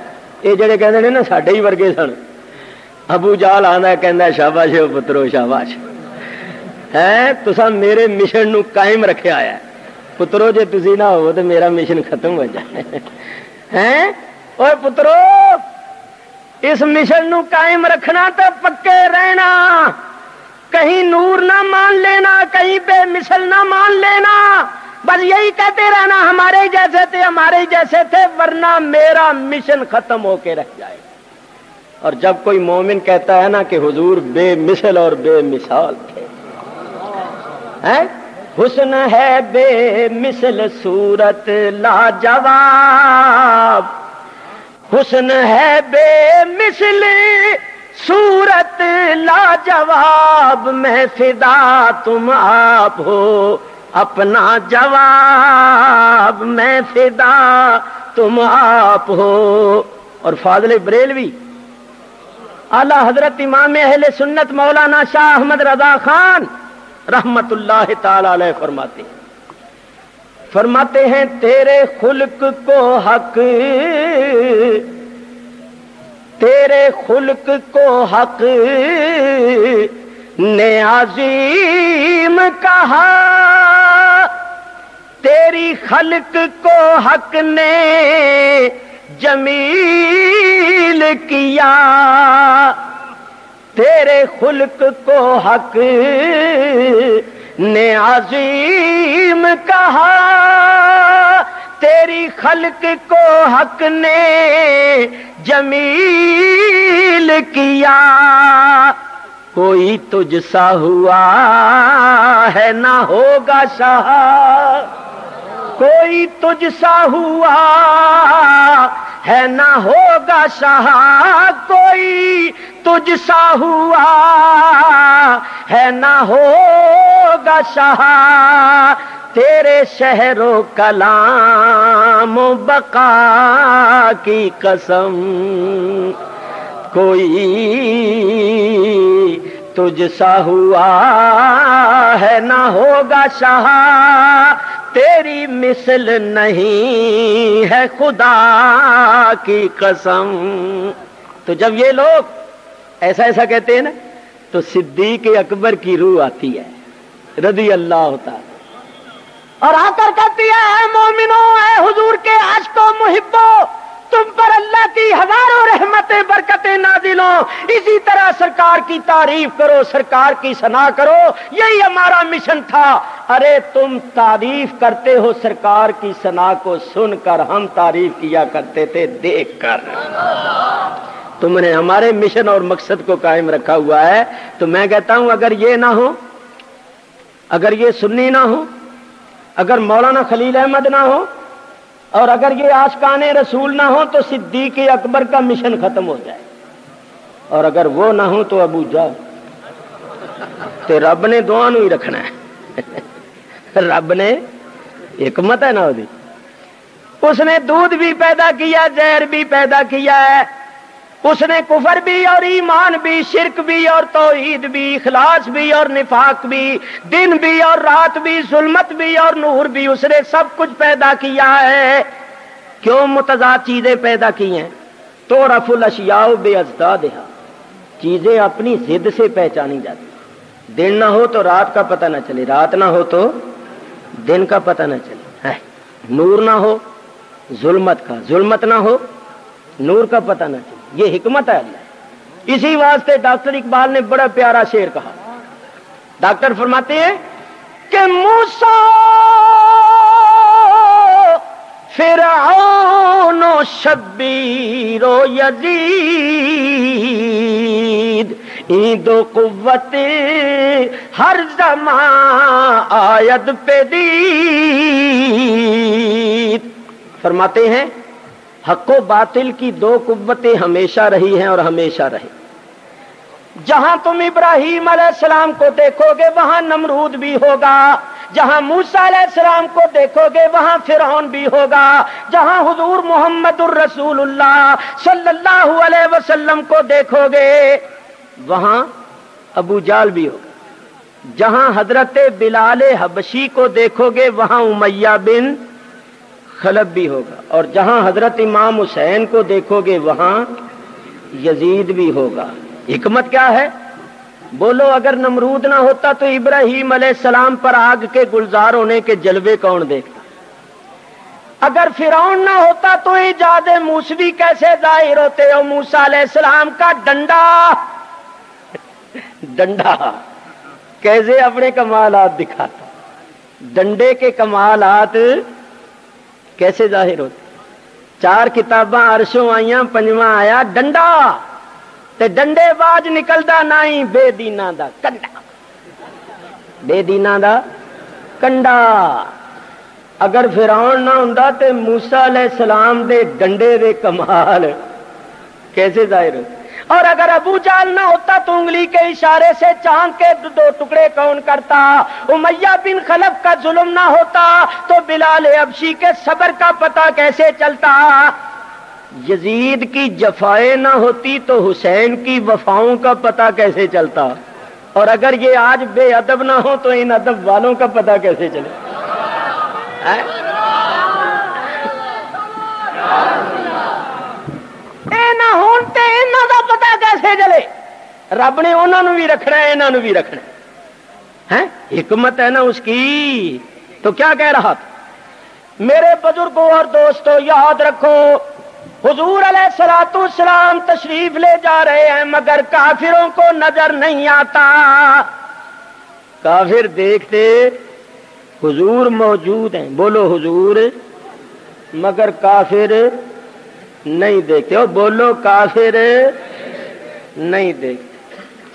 یہ جڑے کہندے نے نا ساڈے ہی ورگے سن. ابو جہل آندا کہندا شاباش او پترو شاباش ہے، تساں میرے مشن نو قائم رکھیا ہے پترو، جے تسی نہ ہو تو میرا مشن ختم ہو جائے ہیں. اوے پترو اس مشن نو قائم رکھنا تو پکے رہنا، کہیں نور نہ مان لینا، کہیں بے مثل نہ مان لینا، بس یہی کہتے رہنا ہمارے جیسے تھے ہمارے جیسے تھے، ورنہ میرا مشن ختم ہو کے رہ جائے. اور جب کوئی مومن کہتا ہے نا کہ حضور بے مثل اور بے مثال تھے، حسن ہے بے مثل صورت لاجواب، حسن ہے بے مثل صورت لاجواب، میں فدا تم آپ ہو اپنا جواب، میں فدا تم آپ ہو. اور فاضل بریلوی اعلی حضرت امام اہل سنت مولانا شاہ احمد رضا خان رحمت اللہ تعالی علیہ فرماتے ہیں تیرے خلق کو حق، تیرے خلق کو حق نے عظیم کہا، تیری خلق کو حق نے جمیل کیا، تیرے خلق کو حق نے عظیم کہا، تیری خلق کو حق نے جمیل کیا. کوئی تجھ سا ہوا ہے نہ ہوگا شاہ، کوئی تجھ سا ہوا ہے نہ ہوگا شاہ، کوئی تجھ سا ہوا ہے نہ ہوگا شاہ، تیرے شہر و کلام و بقا کی قسم، کوئی تجھ سا ہوا ہے نہ ہوگا شاہ، تیری مثل نہیں ہے خدا کی قسم۔ تو جب یہ لوگ ایسا ایسا کہتے ہیں نا تو صدیق اکبر کی روح آتی ہے رضی اللہ تعالی، اور آ کر کہتی ہے اے مومنو، اے حضور کے عاشقو محبو، تم پر اللہ کی ہزاروں رحمتیں برکتیں نازل ہوں، اسی طرح سرکار کی تعریف کرو، سرکار کی ثنا کرو، یہی ہمارا مشن تھا۔ ارے تم تعریف کرتے ہو سرکار کی ثنا کو سن کر، ہم تعریف کیا کرتے تھے دیکھ کر۔ تم نے ہمارے مشن اور مقصد کو قائم رکھا ہوا ہے۔ تو میں کہتا ہوں اگر یہ نہ ہو، اگر یہ سنی نہ ہو، اگر مولانا خلیل احمد نہ ہو، اور اگر یہ عاشقان رسول نہ ہو تو صدیق اکبر کا مشن ختم ہو جائے، اور اگر وہ نہ ہو تو ابو جہل۔ تو رب نے دعا نو ہی رکھنا ہے، رب نے حکمت ہے نا دی، اس نے دودھ بھی پیدا کیا، زہر بھی پیدا کیا ہے، اس نے کفر بھی اور ایمان بھی، شرک بھی اور توحید بھی، اخلاص بھی اور نفاق بھی، دن بھی اور رات بھی، ظلمت بھی اور نور بھی، اس نے سب کچھ پیدا کیا ہے۔ کیوں متضاد چیزیں پیدا کی ہیں؟ تو رف الاشیاء بے ازدادہا، چیزیں اپنی ضد سے پہچانی جاتی، دن نہ ہو تو رات کا پتہ نہ چلے، رات نہ ہو تو دن کا پتہ نہ چلے، نور نہ ہو ظلمت کا، ظلمت نہ ہو نور کا پتہ نہ چلے، یہ حکمت ہے اللہ۔ اسی واسطے ڈاکٹر اقبال نے بڑا پیارا شعر کہا، ڈاکٹر فرماتے ہیں کہ موسیٰ فرعون و شبیر و یزید، این دو قوت ہر زمان آید پہ دید۔ فرماتے ہیں حق و باطل کی دو قوتیں ہمیشہ رہی ہیں اور ہمیشہ رہے۔ جہاں تم ابراہیم علیہ السلام کو دیکھو گے وہاں نمرود بھی ہوگا، جہاں موسیٰ علیہ السلام کو دیکھو گے وہاں فرعون بھی ہوگا، جہاں حضور محمد الرسول اللہ صلی اللہ علیہ وسلم کو دیکھو گے وہاں ابو جہل بھی ہوگا، جہاں حضرت بلال حبشی کو دیکھو گے وہاں امیہ بن خلف بھی ہوگا، اور جہاں حضرت امام حسین کو دیکھو گے وہاں یزید بھی ہوگا۔ حکمت کیا ہے؟ بولو اگر نمرود نہ ہوتا تو ابراہیم علیہ السلام پر آگ کے گلزار ہونے کے جلوے کون دیکھتا؟ اگر فرعون نہ ہوتا تو ایجاد موسوی کیسے ظاہر ہوتے ہو؟ موسیٰ علیہ السلام کا ڈنڈا ڈنڈا کیسے اپنے کمالات دکھاتا، ڈنڈے کے کمالات کیسے ظاہر ہوتے؟ 4 کتاباں عرشوں آئیاں، 5واں آیا ڈنڈا، تے ڈنڈے باج نکلدا نہیں بے دینا دا کنڈا، بے دینا دا کنڈا۔ اگر فرعون نہ ہوندا تے موسیٰ علیہ السلام دے ڈنڈے دے کمال کیسے ظاہر ہوتے؟ اور اگر ابو جہل نہ ہوتا تو انگلی کے اشارے سے چاند کے 2 ٹکڑے کون کرتا؟ امیہ بن خلف کا ظلم نہ ہوتا تو بلال حبشی کے صبر کا پتہ کیسے چلتا؟ یزید کی جفائیں نہ ہوتی تو حسین کی وفاؤں کا پتہ کیسے چلتا؟ اور اگر یہ آج بے ادب نہ ہو تو ان ادب والوں کا پتہ کیسے چلے؟ نہ ہونتے انہاں دا پتہ کیسے چلے؟ رب نے انہاں نو بھی رکھنا ہے، انہاں نو بھی رکھنا ہے، حکمت ہے نا اس کی۔ تو کیا کہہ رہا تھا؟ میرے بزرگوں اور دوستوں یاد رکھو، حضور علیہ الصلوۃ والسلام تشریف لے جا رہے ہیں مگر کافروں کو نظر نہیں آتا۔ کافر دیکھتے حضور موجود ہیں، بولو حضور، مگر کافر نہیں دیکھتے ہو، بولو کافر نہیں دیکھتے۔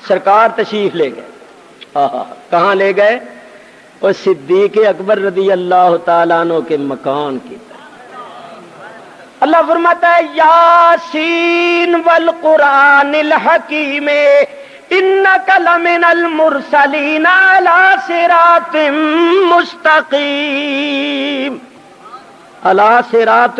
سرکار تشریف لے گئے، کہاں لے گئے؟ اور صدیق اکبر رضی اللہ تعالیٰ عنہ کے مکان کی طرف۔ اللہ فرماتا ہے یاسین والقرآن الحکیم انک لمن المرسلین علی صراط مستقیم، علی صراط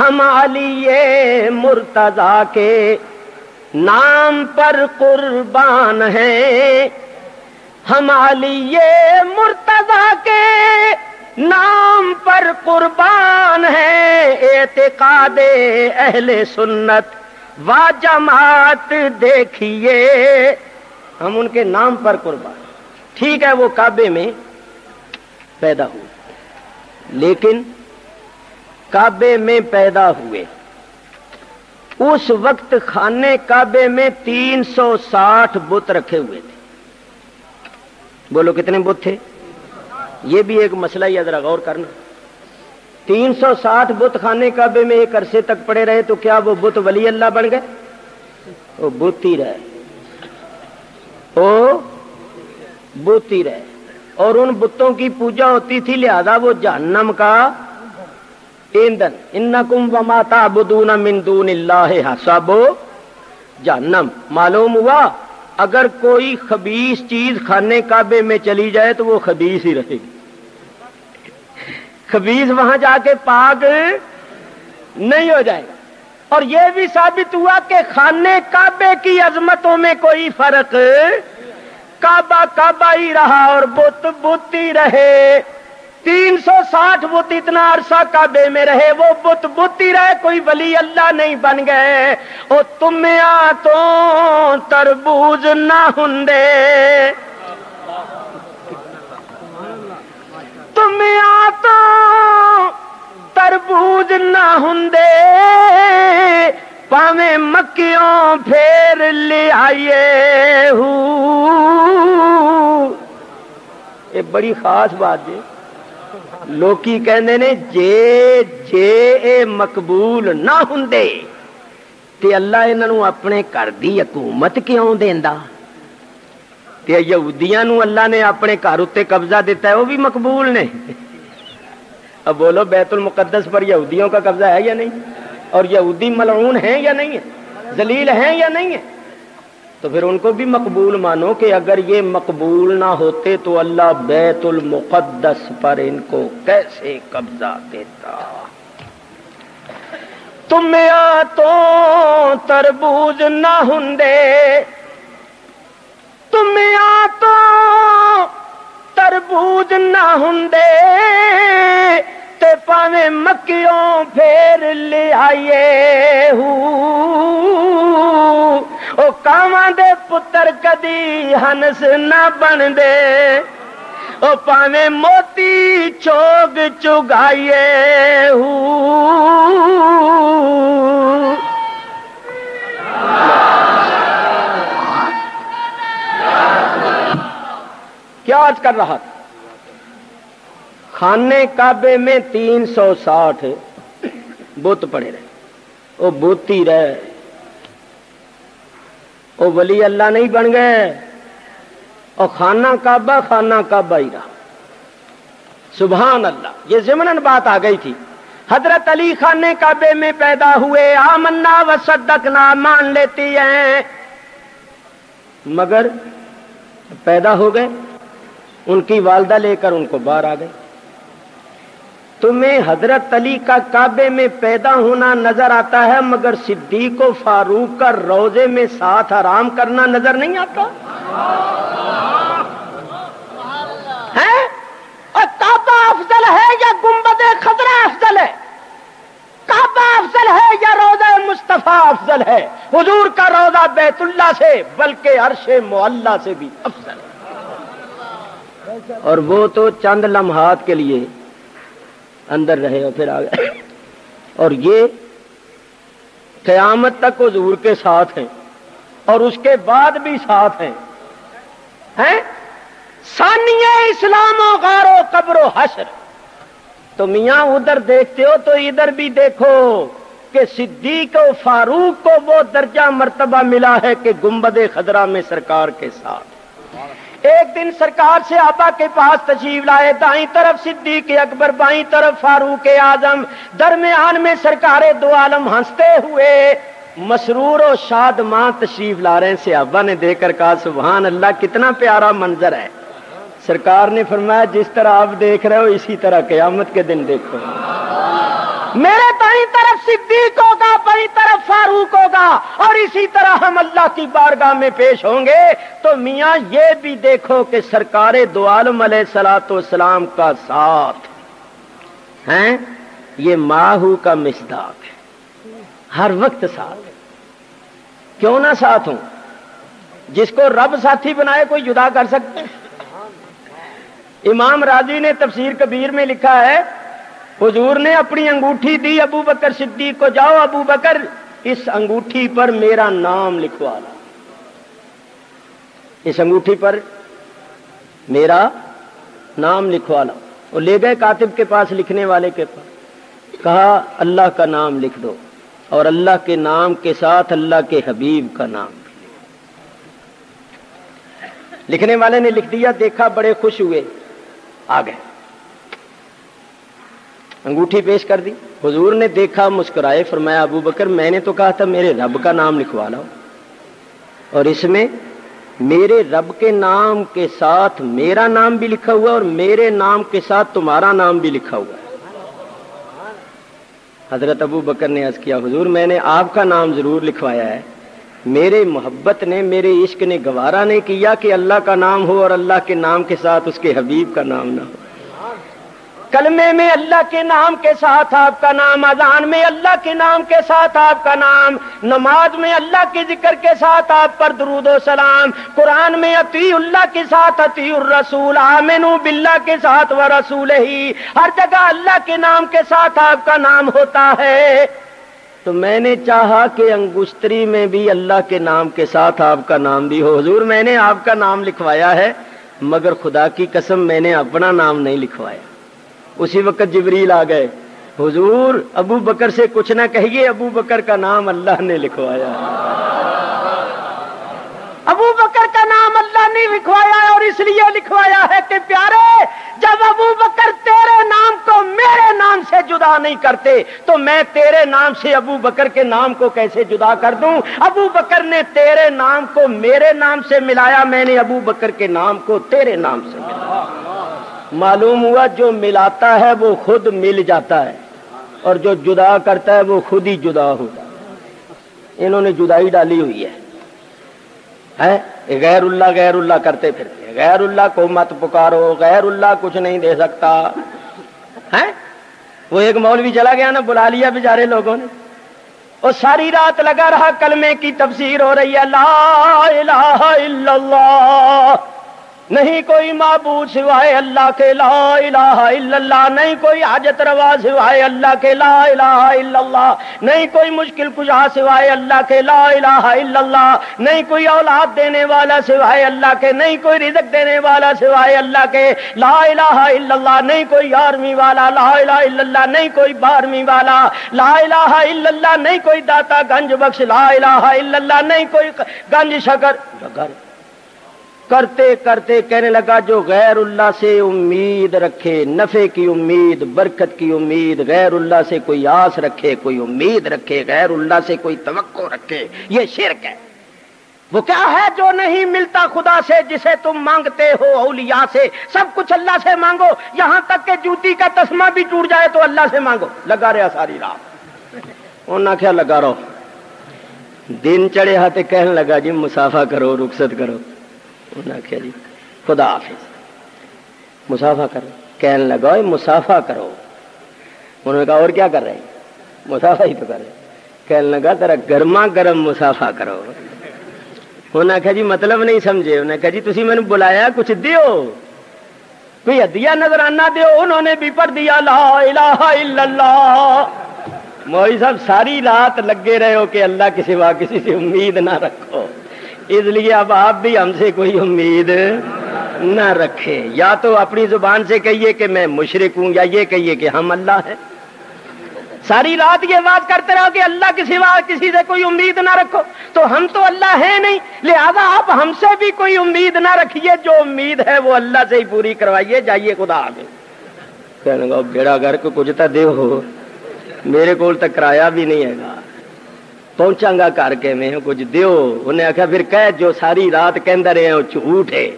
ہم علی مرتضیٰ کے نام پر قربان ہیں، ہم علی مرتضیٰ کے نام پر قربان ہیں، اعتقاد اہل سنت و جماعت دیکھیے، ہم ان کے نام پر قربان۔ ٹھیک ہے وہ کعبے میں پیدا ہوئے، لیکن کعبے میں پیدا ہوئے اس وقت خانے کعبے میں 360 بت رکھے ہوئے تھے۔ بولو کتنے بت تھے؟ یہ بھی ایک مسئلہ ہی، ذرا غور کرنا۔ 360 بت خانے کعبے میں ایک عرصے تک پڑے رہے تو کیا وہ بت ولی اللہ بن گئے؟ وہ بت ہی رہے، وہ بت ہی رہے، اور ان بتوں کی پوجا ہوتی تھی، لہذا وہ جہنم کا ایندھن۔ انکم وما تعبدون من دون اللہ حسب جہنم۔ معلوم ہوا اگر کوئی خبیث چیز خانے کعبے میں چلی جائے تو وہ خبیث ہی رہے گی، خبیث وہاں جا کے پاک نہیں ہو جائے گا۔ اور یہ بھی ثابت ہوا کہ خانے کعبے کی عظمتوں میں کوئی فرق، کعبہ کعبہ ہی رہا اور بت بت ہی رہے۔ 360 بت اتنا عرصہ کعبے میں رہے، وہ بت بت ہی رہے، کوئی ولی اللہ نہیں بن گئے۔ او تم آ تو تربوز نہ ہندے، تم آ تو تربوز نہ ہندے، پاویں مکیوں پھیر لے آئیے ہو۔ یہ بڑی خاص بات ہے۔ لوکی کہندے نے جے اے مقبول نہ ہوندے تے اللہ انہاں نوں اپنے گھر دی حکومت کیوں دیندا؟ تے یہودیاں نوں اللہ نے اپنے گھر اتے قبضہ دیتا ہے، وہ بھی مقبول نے۔ اب بولو بیت المقدس پر یہودیوں کا قبضہ ہے یا نہیں؟ اور یہودی ملعون ہیں یا نہیں ہیں؟ ذلیل ہیں یا نہیں ہیں؟ تو پھر ان کو بھی مقبول مانو کہ اگر یہ مقبول نہ ہوتے تو اللہ بیت المقدس پر ان کو کیسے قبضہ دیتا؟ تم آ تو تربوز نہ ہندے، تم آ تو تربوز نہ ہندے، تے پاویں مکیوں پھیر لے آئیے ہو۔ او کاواں دے پتر کدی ہنس نہ بن دے، او پاویں موتی چوگ چگائیے ہو۔ کیا آج کر رہا تھا؟ خانے کعبے میں 360 بت پڑے رہے، وہ بت ہی رہے، وہ ولی اللہ نہیں بن گئے، اور خانہ کعبہ ہی رہا۔ سبحان اللہ، یہ ضمناً بات آ گئی تھی۔ حضرت علی خانے کعبے میں پیدا ہوئے، آمنا و صدقنا مان لیتی ہیں، مگر پیدا ہو گئے، ان کی والدہ لے کر ان کو باہر آ گئے۔ تمہیں حضرت علی کا کعبے میں پیدا ہونا نظر آتا ہے، مگر صدیق و فاروق کا روزے میں ساتھ آرام کرنا نظر نہیں آتا ہے؟ اور کعبہ افضل ہے یا گنبد خضرا افضل ہے؟ کعبہ افضل ہے یا روضہ مصطفیٰ افضل ہے؟ حضور کا روضہ بیت اللہ سے بلکہ عرش معلی سے بھی افضل ہے، اور وہ تو چند لمحات کے لیے اندر رہے اور پھر آ گئے، اور یہ قیامت تک حضور کے ساتھ ہیں اور اس کے بعد بھی ساتھ ہیں۔ ثانیہ اسلام و غار و قبر و حشر۔ تو میاں ادھر دیکھتے ہو تو ادھر بھی دیکھو کہ صدیق و فاروق کو وہ درجہ مرتبہ ملا ہے کہ گنبد خضرا میں سرکار کے ساتھ۔ ایک دن سرکار سے آبا کے پاس تشریف لائے، دائیں طرف صدیق اکبر، بائیں طرف فاروق اعظم، درمیان میں سرکار دو عالم ہنستے ہوئے مسرور و شادماں تشریف لا رہے ہیں۔ صحابہ نے دیکھ کر کہا سبحان اللہ، کتنا پیارا منظر ہے۔ سرکار نے فرمایا جس طرح آپ دیکھ رہے ہو اسی طرح قیامت کے دن دیکھو۔ میرے بائیں طرف صدیق ہوگا، بائیں طرف فاروق ہوگا، اور اسی طرح ہم اللہ کی بارگاہ میں پیش ہوں گے۔ تو میاں یہ بھی دیکھو کہ سرکار دو عالم علیہ الصلوۃ والسلام کا ساتھ ہیں، یہ ماہو کا مصداق ہے، ہر وقت ساتھ۔ کیوں نہ ساتھ ہوں؟ جس کو رب ساتھی بنائے کوئی جدا کر سکتے؟ امام راضی نے تفسیر کبیر میں لکھا ہے، حضور نے اپنی انگوٹھی دی ابو بکر صدیق کو، جاؤ ابو بکر اس انگوٹھی پر میرا نام لکھوا لا، اس انگوٹھی پر میرا نام لکھوا لا۔ وہ لے گئے کاتب کے پاس، لکھنے والے کے پاس، کہا اللہ کا نام لکھ دو، اور اللہ کے نام کے ساتھ اللہ کے حبیب کا نام۔ لکھنے والے نے لکھ دیا، دیکھا، بڑے خوش ہوئے، آ گئے، انگوٹھی پیش کر دی۔ حضور نے دیکھا، مسکرائے، فرمایا ابو بکر میں نے تو کہا تھا میرے رب کا نام لکھوا لاؤ، اور اس میں میرے رب کے نام کے ساتھ میرا نام بھی لکھا ہوا ہے اور میرے نام کے ساتھ تمہارا نام بھی لکھا ہوا ہے۔ حضرت ابو بکر نے عرض کیا حضور میں نے آپ کا نام ضرور لکھوایا ہے، میرے محبت نے، میرے عشق نے گوارا نہیں کیا کہ اللہ کا نام ہو اور اللہ کے نام کے ساتھ اس کے حبیب کا نام نہ ہو۔ کلمے میں اللہ کے نام کے ساتھ آپ کا نام، اذان میں اللہ کے نام کے ساتھ آپ کا نام، نماز میں اللہ کے ذکر کے ساتھ آپ پر درود و سلام، قرآن میں اطیع اللہ کے ساتھ اطیع الرسول، آمنوا باللہ کے ساتھ ورسولہ، ہر جگہ اللہ کے نام کے ساتھ آپ کا نام ہوتا ہے۔ تو میں نے چاہا کہ انگشتری میں بھی اللہ کے نام کے ساتھ آپ کا نام بھی ہو۔ حضور میں نے آپ کا نام لکھوایا ہے، مگر خدا کی قسم میں نے اپنا نام نہیں لکھوایا۔ اسی وقت جبریل آ گئے، حضور ابو بکر سے کچھ نہ کہیے، ابو بکر کا نام اللہ نے لکھوایا، ابو بکر کا نام اللہ نے لکھوایا ہے، اور اس لیے لکھوایا ہے کہ پیارے جب ابو بکر تیرے نام کو میرے نام سے جدا نہیں کرتے تو میں تیرے نام سے ابو بکر کے نام کو کیسے جدا کر دوں؟ ابو بکر نے تیرے نام کو میرے نام سے ملایا، میں نے ابو بکر کے نام کو تیرے نام سے ملایا۔ معلوم ہوا جو ملاتا ہے وہ خود مل جاتا ہے، اور جو جدا کرتا ہے وہ خود ہی جدا ہوتا ہے۔ انہوں نے جدائی ڈالی ہوئی ہے، غیر اللہ کرتے پھرتے، غیر اللہ کو مت پکارو، غیر اللہ کچھ نہیں دے سکتا ہے۔ وہ ایک مولوی چلا گیا نا، بلا لیا بیچارے لوگوں نے، اور ساری رات لگا رہا، کلمے کی تفسیر ہو رہی ہے، لا الہ الا اللہ، نہیں کوئی معبود سوائے اللہ کے، لا الہ الا اللہ، نہیں کوئی حاجت روا سوائے اللہ کے، لا الہ الا اللہ، نہیں کوئی مشکل کشا سوائے اللہ کے، لا الہ الا اللہ، نہیں کوئی اولاد دینے والا سوائے اللہ کے، نہیں کوئی رزق دینے والا سوائے اللہ کے، لا الہ الا اللہ، نہیں کوئی 11ویں والا، لا الہ الا اللہ، نہیں کوئی 12ویں والا، لا الہ الا اللہ، نہیں کوئی داتا گنج بخش، لا الہ الا اللہ، نہیں کوئی گنج شکر کرتے کرتے کہنے لگا جو غیر اللہ سے امید رکھے، نفع کی امید، برکت کی امید، غیر اللہ سے کوئی آس رکھے، کوئی امید رکھے، غیر اللہ سے کوئی توقع رکھے، یہ شرک ہے۔ وہ کیا ہے جو نہیں ملتا خدا سے، جسے تم مانگتے ہو اولیاء سے؟ سب کچھ اللہ سے مانگو، یہاں تک کہ جوتی کا تسمہ بھی ٹوٹ جائے تو اللہ سے مانگو۔ لگا رہا ساری رات، انہوں نے کیا لگا رہو، دن چڑھے ہاتھے کہنے لگا جی مسافہ کرو، رخصت کرو۔ انہوں نے کہا جی خدا حافظ، مسافہ کرو، کہنے لگا مسافہ کرو۔ انہوں نے کہا اور کیا کر رہے ہیں؟ مسافہ ہی تو کر رہے ہیں۔ کہنے لگا ذرا گرما گرم مسافہ کرو۔ انہوں نے کہا جی مطلب نہیں سمجھے۔ انہوں نے کہا جی تسی میں نے بلایا کچھ دیو، کوئی ہدیہ نظرانہ دیو۔ انہوں نے بھی پڑھ دیا لا الہ الا اللہ۔ مولوی صاحب ساری رات لگے رہے ہو کہ اللہ کے سوا کسی سے امید نہ رکھو، اس لیے اب آپ بھی ہم سے کوئی امید نہ رکھے، یا تو اپنی زبان سے کہیے کہ میں مشرک ہوں، یا یہ کہیے کہ ہم اللہ ہیں۔ ساری رات یہ بات کرتے رہو کہ اللہ کے سوا کسی سے کوئی امید نہ رکھو، تو ہم تو اللہ ہے نہیں، لہذا آپ ہم سے بھی کوئی امید نہ رکھیے، جو امید ہے وہ اللہ سے ہی پوری کروائیے، جائیے خدا حافظ۔ کہنے لگا بیڑا گھر کو کچھ تو دیو، میرے کول تک کرایہ بھی نہیں ہے گا، پہنچاں گا کر کے میں کچھ دیو۔ انہیں آخیا پھر کہہ جو ساری رات کہندے رہے ہو جھوٹ ہے،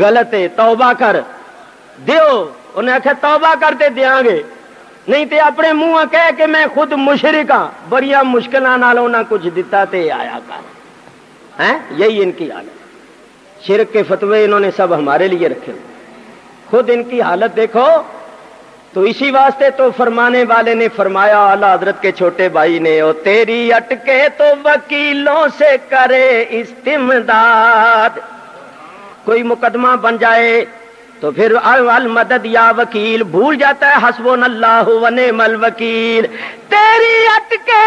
غلط ہے، توبہ کر دیو۔ انہیں آخیا توبہ کرتے دیاں گے۔ نہیں تے اپنے منہ کہہ کہ میں خود مشرک ہاں، بڑیا مشکلاں نالوں نہ کچھ دیتا تے آیا کر ہیں، یہی ان کی حالت۔ شرک کے فتوے انہوں نے سب ہمارے لیے رکھے، خود ان کی حالت دیکھو۔ تو اسی واسطے تو فرمانے والے نے فرمایا، اعلیٰ حضرت کے چھوٹے بھائی نے، او تیری اٹکے تو وکیلوں سے کرے استمداد، کوئی مقدمہ بن جائے تو پھر المدد یا وکیل بھول جاتا ہے، حسبنا اللہ و نعم الوکیل۔ تیری اٹکے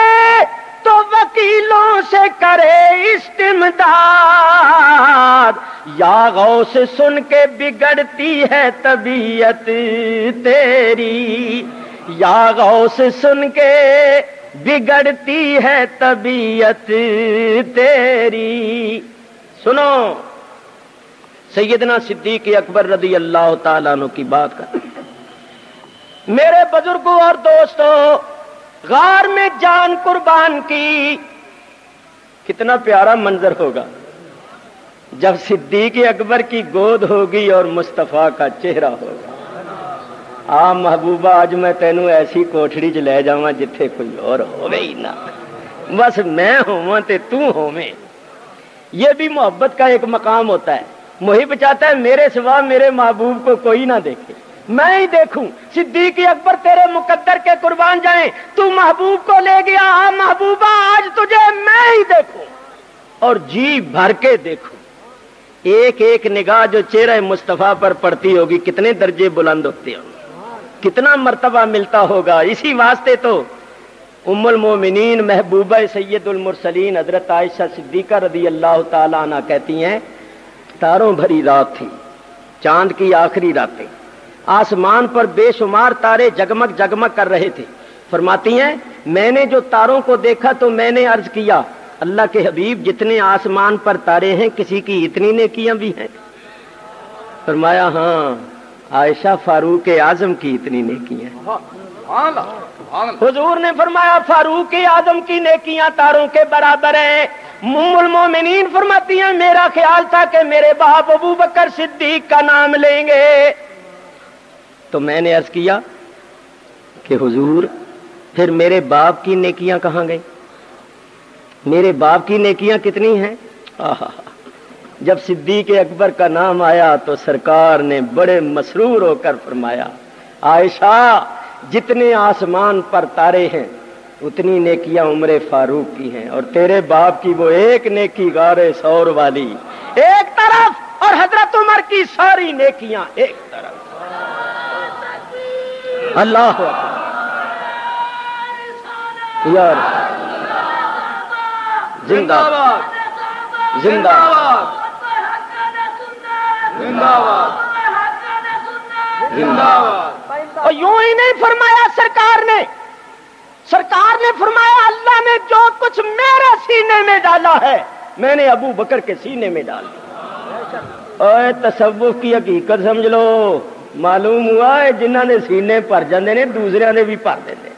تو وکیلوں سے کرے استمداد، یا غوث سن کے بگڑتی ہے طبیعت تیری، یا غوث سن کے بگڑتی ہے طبیعت تیری۔ سنو سیدنا صدیق اکبر رضی اللہ تعالیٰ عنہ کی بات کر، میرے بزرگوں اور دوستوں، غار میں جان قربان کی، کتنا پیارا منظر ہوگا جب صدیق اکبر کی گود ہوگی اور مصطفیٰ کا چہرہ ہوگا۔ آ محبوبہ اج میں تینوں ایسی کوٹھڑی چ لے جاواں جتھے کوئی اور ہوے ہی نہ، بس میں ہوواں تے تو ہوویں۔ یہ بھی محبت کا ایک مقام ہوتا ہے، محب چاہتا ہے میرے سوا میرے محبوب کو کوئی نہ دیکھے، میں ہی دیکھوں۔ صدیق اکبر تیرے مقدر کے قربان جائیں، تو محبوب کو لے گیا، آ محبوبہ آج تجھے میں ہی دیکھوں اور جی بھر کے دیکھوں۔ ایک ایک نگاہ جو چہرہ مصطفیٰ پر پڑتی ہوگی کتنے درجے بلند ہوتے ہوں گے، کتنا مرتبہ ملتا ہوگا۔ اسی واسطے تو ام المومنین محبوبہ سید المرسلین حضرت عائشہ صدیقہ رضی اللہ تعالیٰ عنہ کہتی ہیں، تاروں بھری رات تھی، چاند کی آخری راتیں، آسمان پر بے شمار تارے جگمگ جگمگ کر رہے تھے۔ فرماتی ہیں میں نے جو تاروں کو دیکھا تو میں نے عرض کیا، اللہ کے حبیب جتنے آسمان پر تارے ہیں کسی کی اتنی نیکیاں بھی ہیں؟ فرمایا ہاں، عائشہ فاروق اعظم کی اتنی نیکیاں ہیں۔ حضور نے فرمایا فاروق اعظم کی نیکیاں تاروں کے برابر ہیں۔ ام المومنین فرماتی ہیں میرا خیال تھا کہ میرے باپ ابو بکر صدیق کا نام لیں گے، تو میں نے عرض کیا کہ حضور پھر میرے باپ کی نیکیاں کہاں گئی؟ میرے باپ کی نیکیاں کتنی ہیں؟ جب صدیق اکبر کا نام آیا تو سرکار نے بڑے مسرور ہو کر فرمایا، عائشہ جتنے آسمان پر تارے ہیں اتنی نیکیاں عمر فاروق کی ہیں، اور تیرے باپ کی وہ ایک نیکی غار ثور والی ایک طرف اور حضرت عمر کی ساری نیکیاں ایک طرف۔ اللہ یار زندہ باد، زندہ باد، زندہ باد، زندہ باد۔ اور یوں ہی نہیں فرمایا سرکار نے فرمایا اللہ نے جو کچھ میرے سینے میں ڈالا ہے میں نے ابو بکر کے سینے میں ڈال دیا۔ اے تصوف کی حقیقت سمجھ لو، معلوم ہوا ہے جنہاں نے سینے بھر جاندے نے دوسرے نے بھی بھر دیندے۔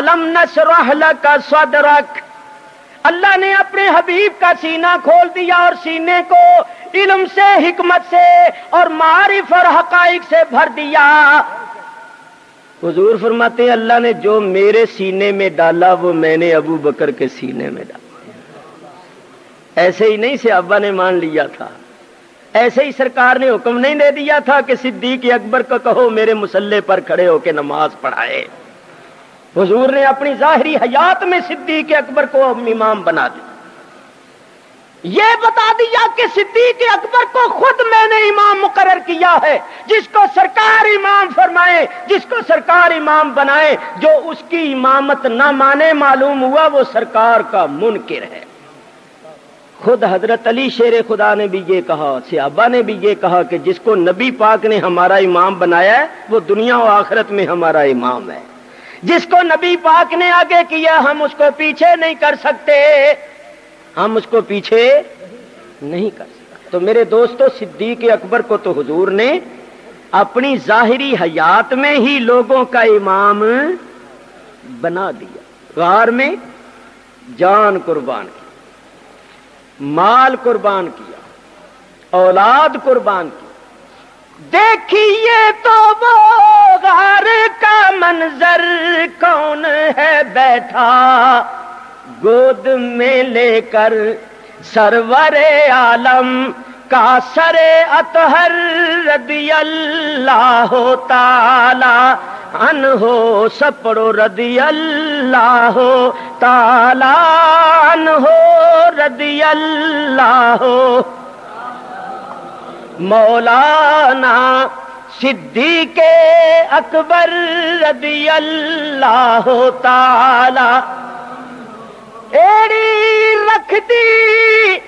الم نشرح لک صدرک، اللہ نے اپنے حبیب کا سینہ کھول دیا اور سینے کو علم سے، حکمت سے اور معارف اور حقائق سے بھر دیا۔ حضور فرماتے ہیں اللہ نے جو میرے سینے میں ڈالا وہ میں نے ابو بکر کے سینے میں ڈالا۔ ایسے ہی نہیں صحابہ نے مان لیا تھا، ایسے ہی سرکار نے حکم نہیں دے دیا تھا کہ صدیق اکبر کو کہو میرے مصلے پر کھڑے ہو کے نماز پڑھائے۔ حضور نے اپنی ظاہری حیات میں صدیق اکبر کو امام بنا دیا، یہ بتا دیا کہ صدیق اکبر کو خود میں نے امام مقرر کیا ہے، جس کو سرکار امام فرمائے، جس کو سرکار امام بنائے، جو اس کی امامت نہ مانے معلوم ہوا وہ سرکار کا منکر ہے۔ خود حضرت علی شیر خدا نے بھی یہ کہا، صحابہ نے بھی یہ کہا کہ جس کو نبی پاک نے ہمارا امام بنایا ہے وہ دنیا و آخرت میں ہمارا امام ہے، جس کو نبی پاک نے آگے کیا ہم اس کو پیچھے نہیں کر سکتے، ہم اس کو پیچھے نہیں کر سکتے۔ تو میرے دوستو صدیق اکبر کو تو حضور نے اپنی ظاہری حیات میں ہی لوگوں کا امام بنا دیا۔ غار میں جان قربان کی، مال قربان کیا، اولاد قربان کی، دیکھیے تو وہ غار کا منظر، کون ہے بیٹھا گود میں لے کر سرور عالم کا سر اطہر رضی اللہ تعالی عنہ، سب پڑھو رضی اللہ تعالی عنہ، رضی اللہ مولانا صدیق اکبر رضی اللہ تعالی، ایڑی رکھ دی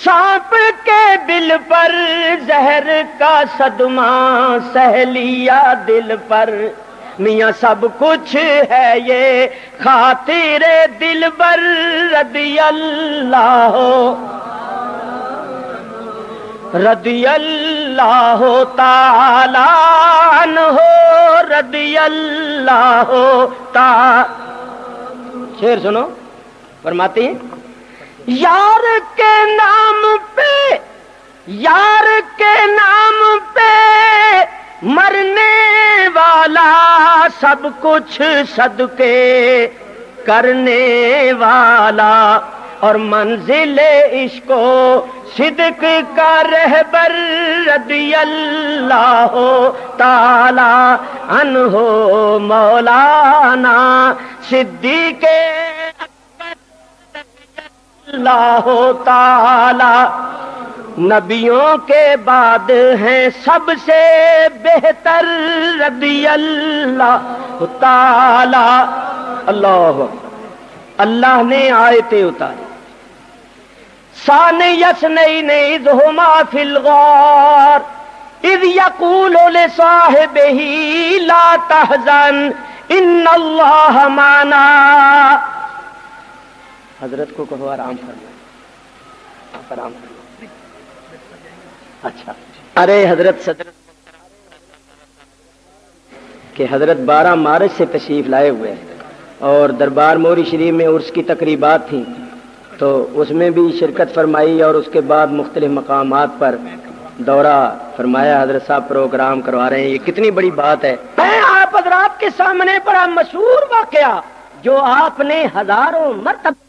سانپ کے بل پر، زہر کا صدمہ سہ لیا دل پر، میاں سب کچھ ہے یہ خاطر دل بر رضی اللہ، رضی اللہ تعالی عنہ، رضی اللہ تعالی۔ شعر سنو، فرماتی ہیں یار کے نام پہ، یار کے نام پہ مرنے والا، سب کچھ صدقے کرنے والا، اور منزل عشق و صدق کا رہبر رضی اللہ تعالی عنہ مولانا صدیق اللہ تعالی، نبیوں کے بعد ہیں سب سے بہتر رضی اللہ تعالی۔ اللہ اللہ نے آیتیں اتاری، ثانی اثنین اذ ہما فی الغار اذ یقول لصاحبہ لا تحزن ان اللہ معنا۔ حضرت کو کہو آرام فرمائے، آرام فرمائے۔ اچھا، ارے حضرت صدر کہ حضرت 12 مارچ سے تشریف لائے ہوئے ہیں اور دربار موری شریف میں عرس کی تقریبات تھیں، تو اس میں بھی شرکت فرمائی اور اس کے بعد مختلف مقامات پر دورہ فرمایا۔ حضرت صاحب پروگرام کروا رہے ہیں، یہ کتنی بڑی بات ہے۔ میں آپ حضرات کے سامنے بڑا مشہور واقعہ جو آپ نے ہزاروں مرتبہ